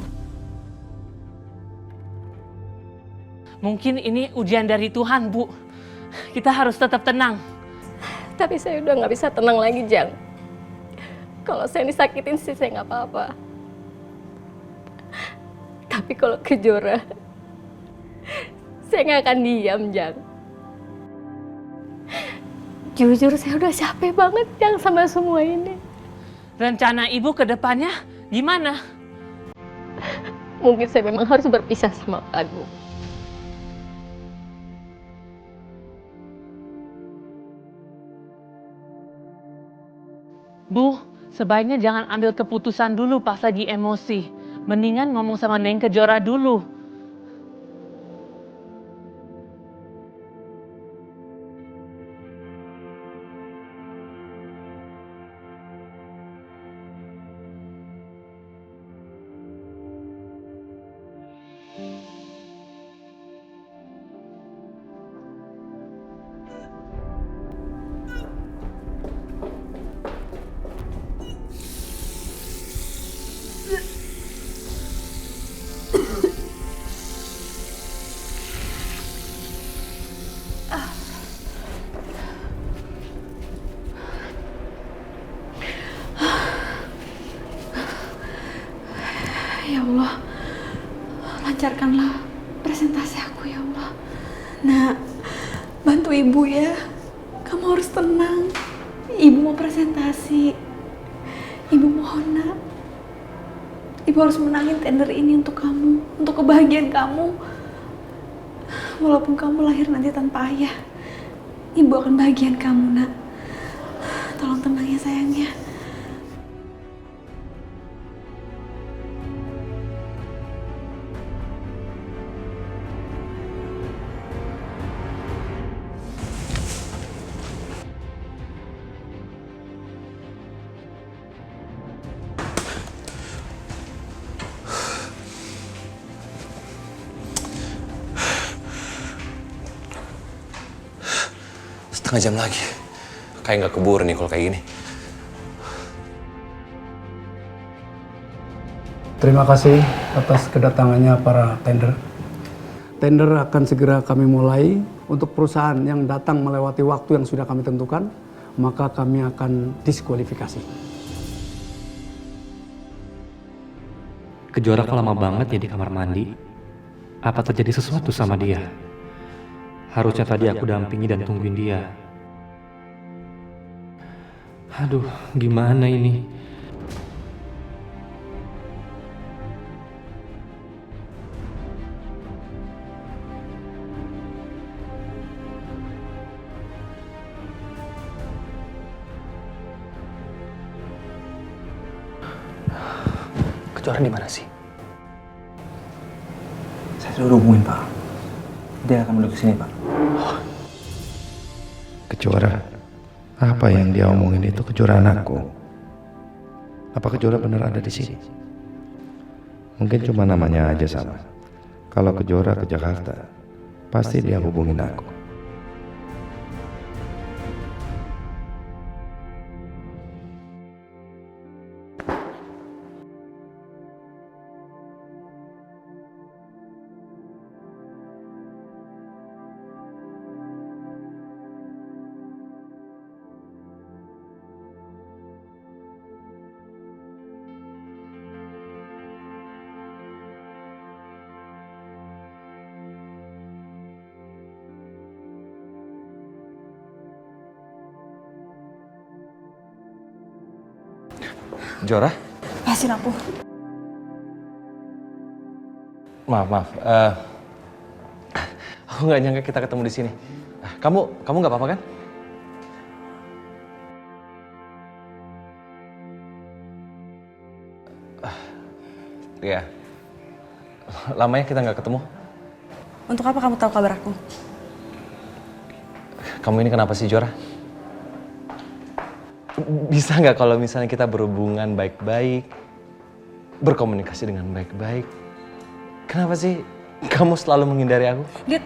Mungkin ini ujian dari Tuhan, Bu. Kita harus tetap tenang. Tapi saya udah nggak bisa tenang lagi, Jang. Kalau saya disakitin sih saya nggak apa-apa. Tapi kalau Kejora, saya nggak akan diam, Jang. Jujur saya udah capek banget, Jang, sama semua ini. Rencana Ibu ke depannya gimana? Mungkin saya memang harus berpisah sama Agung. Bu, sebaiknya jangan ambil keputusan dulu pas lagi emosi. Mendingan ngomong sama Neng Kejora dulu. lancarkanlah presentasi aku ya Allah. Nak, bantu ibu ya. Kamu harus tenang. Ibu mau presentasi. Ibu mohon nak. Ibu harus menangin tender ini untuk kamu, untuk kebahagiaan kamu. Walaupun kamu lahir nanti tanpa ayah, ibu akan bahagian kamu nak. Tolong tenang ya sayangnya. Setengah jam lagi. Kayak nggak keburu nih kalau kayak gini. Terima kasih atas kedatangannya para tender. Tender akan segera kami mulai. Untuk perusahaan yang datang melewati waktu yang sudah kami tentukan, maka kami akan diskualifikasi. Kejora kok lama banget ya di kamar mandi. Apa terjadi sesuatu sama dia? Harusnya tadi aku dampingi dan tungguin dia. Aduh, gimana ini? Kejora di mana sih? Saya sudah hubungin Pak. Dia akan menuju sini Pak. Kejora, apa yang dia omongin itu Kejora anakku? Apa Kejora benar ada di sini? Mungkin cuma namanya aja sama. Kalau Kejora ke Jakarta, pasti dia hubungin aku. Jora? Lepasin aku. Maaf. Aku nggak nyangka kita ketemu di sini. Kamu nggak apa-apa kan? Iya. Lamanya kita nggak ketemu. Untuk apa kamu tahu kabar aku? Kamu ini kenapa sih, Jora? Bisa nggak kalau misalnya kita berhubungan baik-baik, berkomunikasi dengan baik-baik? Kenapa sih kamu selalu menghindari aku? Dit,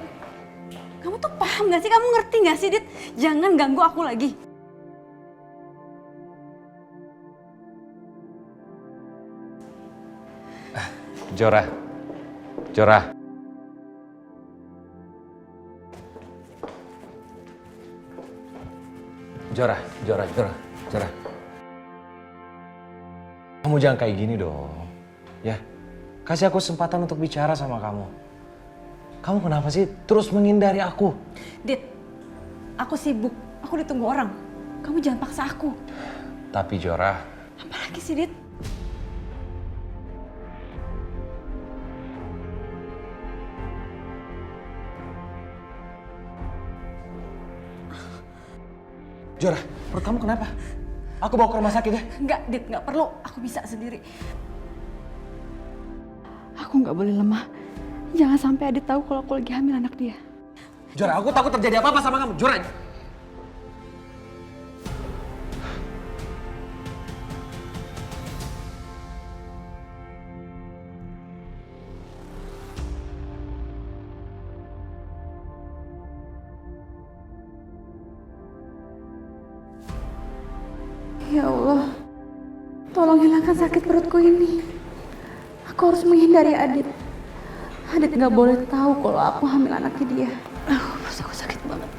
kamu tuh paham gak sih? Kamu ngerti gak sih, Dit? Jangan ganggu aku lagi. Jora. Kamu jangan kayak gini dong. Ya, kasih aku kesempatan untuk bicara sama kamu. Kamu kenapa sih terus menghindari aku? Dit, aku sibuk. Aku ditunggu orang. Kamu jangan paksa aku. Tapi Jora. Apalagi sih, Dit? Jora, perut kamu kenapa? Aku bawa ke rumah sakit ya? Enggak, Dit, enggak perlu. Aku bisa sendiri. Aku nggak boleh lemah. Jangan sampai Adit tahu kalau aku lagi hamil anak dia. Jora, aku takut terjadi apa-apa sama kamu. Jora. Ya Allah, tolong hilangkan sakit perutku ini. Aku harus menghindari Adit. Adit nggak boleh tahu kalau aku hamil anaknya dia. Perut aku sakit banget.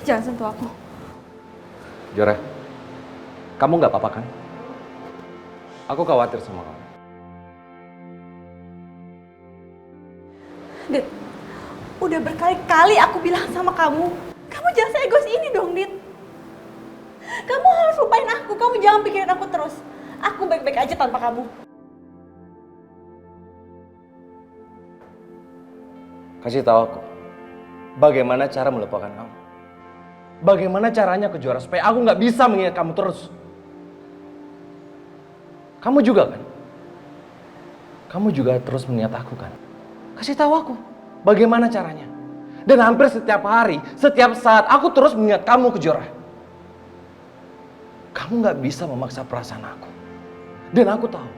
Jangan sentuh aku. Jora, kamu nggak apa-apa kan? Aku khawatir sama kamu. Dit, udah berkali-kali aku bilang sama kamu, kamu jangan seegois ini dong, Dit. Kamu harus lupain aku, kamu jangan pikirin aku terus. Aku baik-baik aja tanpa kamu. Kasih tahu aku, bagaimana cara melupakan kamu? Bagaimana caranya Kejora supaya aku nggak bisa mengingat kamu terus? Kamu juga kan? Kamu juga terus mengingat aku kan? Kasih tahu aku, bagaimana caranya? Dan hampir setiap hari, setiap saat aku terus mengingat kamu Kejora. Kamu nggak bisa memaksa perasaan aku. Dan aku tahu,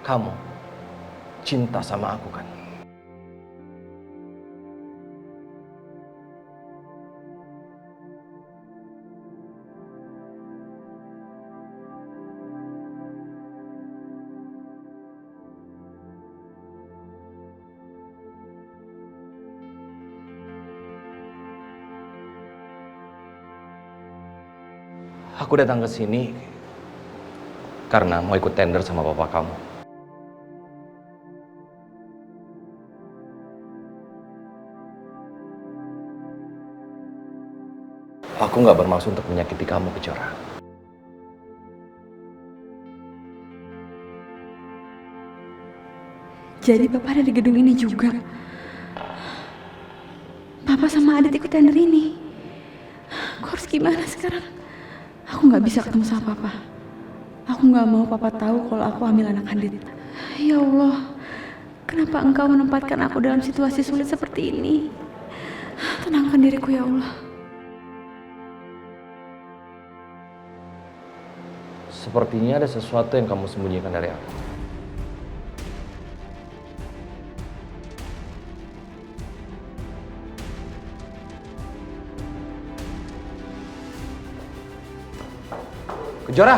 kamu cinta sama aku kan? Aku datang ke sini karena mau ikut tender sama papa kamu. Aku nggak bermaksud untuk menyakiti kamu, Kejora. Jadi Papa ada di gedung ini juga. Papa sama Adit ikut tender ini. Aku harus gimana sekarang? Aku nggak bisa ketemu sama Papa. Aku nggak mau Papa tahu kalau aku hamil anak Adit. Ya Allah, kenapa Engkau menempatkan aku dalam situasi sulit seperti ini? Tenangkan diriku ya Allah. Sepertinya ada sesuatu yang kamu sembunyikan dari aku. Kejora!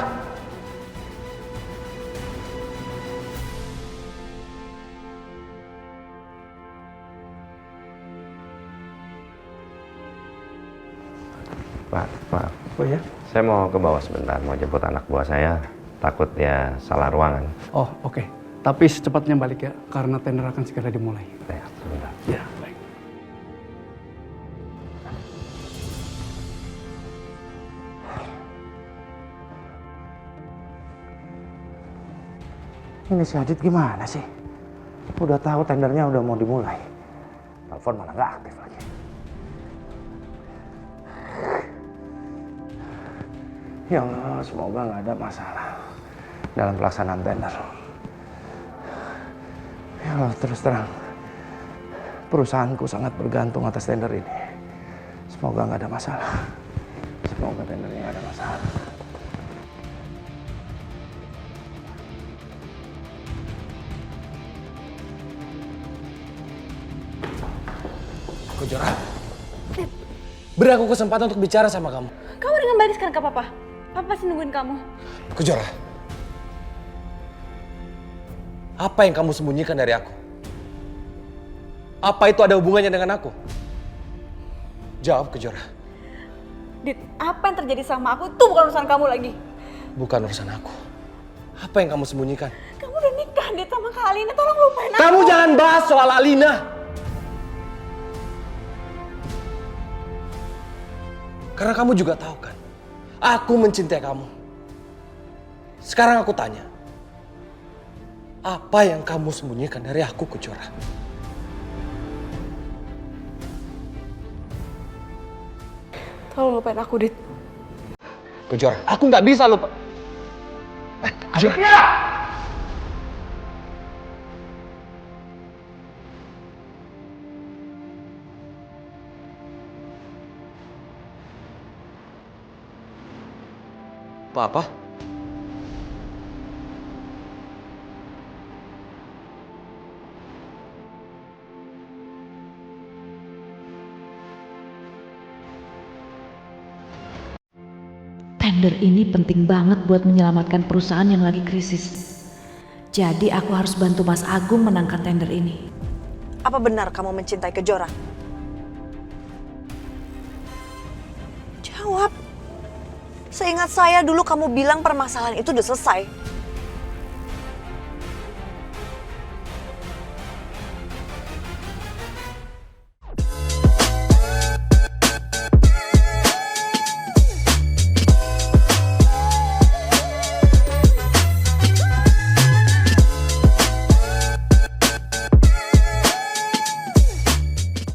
Pak. Oh ya? Saya mau ke bawah sebentar, mau jemput anak buah saya. Takut dia salah ruangan. Oh, oke. Tapi secepatnya balik ya, karena tender akan segera dimulai. Ya, sebentar. Ya, baik. Ini si Adit gimana sih? Udah tahu tendernya udah mau dimulai. Telepon malah nggak aktif lagi. Ya Allah, semoga nggak ada masalah dalam pelaksanaan tender. Ya Allah, terus terang, perusahaanku sangat bergantung atas tender ini. Semoga nggak ada masalah. Semoga tendernya nggak ada masalah. Kejora, beri aku kesempatan untuk bicara sama kamu. Kamu dengan balik sekarang ke Papa. Papa pasti nungguin kamu. Kejora, apa yang kamu sembunyikan dari aku? Apa itu ada hubungannya dengan aku? Jawab, Kejora. Dit, apa yang terjadi sama aku itu bukan urusan kamu lagi. Bukan urusan aku. Apa yang kamu sembunyikan? Kamu udah nikah, Dit, sama Kak Alina. Tolong lupain aku. Kamu jangan bahas soal Alina. Karena kamu juga tahu kan, aku mencintai kamu. Sekarang aku tanya, apa yang kamu sembunyikan dari aku, Kejora? Tolong lupain aku, Dit. Kejora, aku nggak bisa lupa. Kejora. Apa? Tender ini penting banget buat menyelamatkan perusahaan yang lagi krisis. Jadi aku harus bantu Mas Agung menangkan tender ini. Apa benar kamu mencintai Kejora? Jawab. Seingat saya dulu kamu bilang permasalahan itu udah selesai.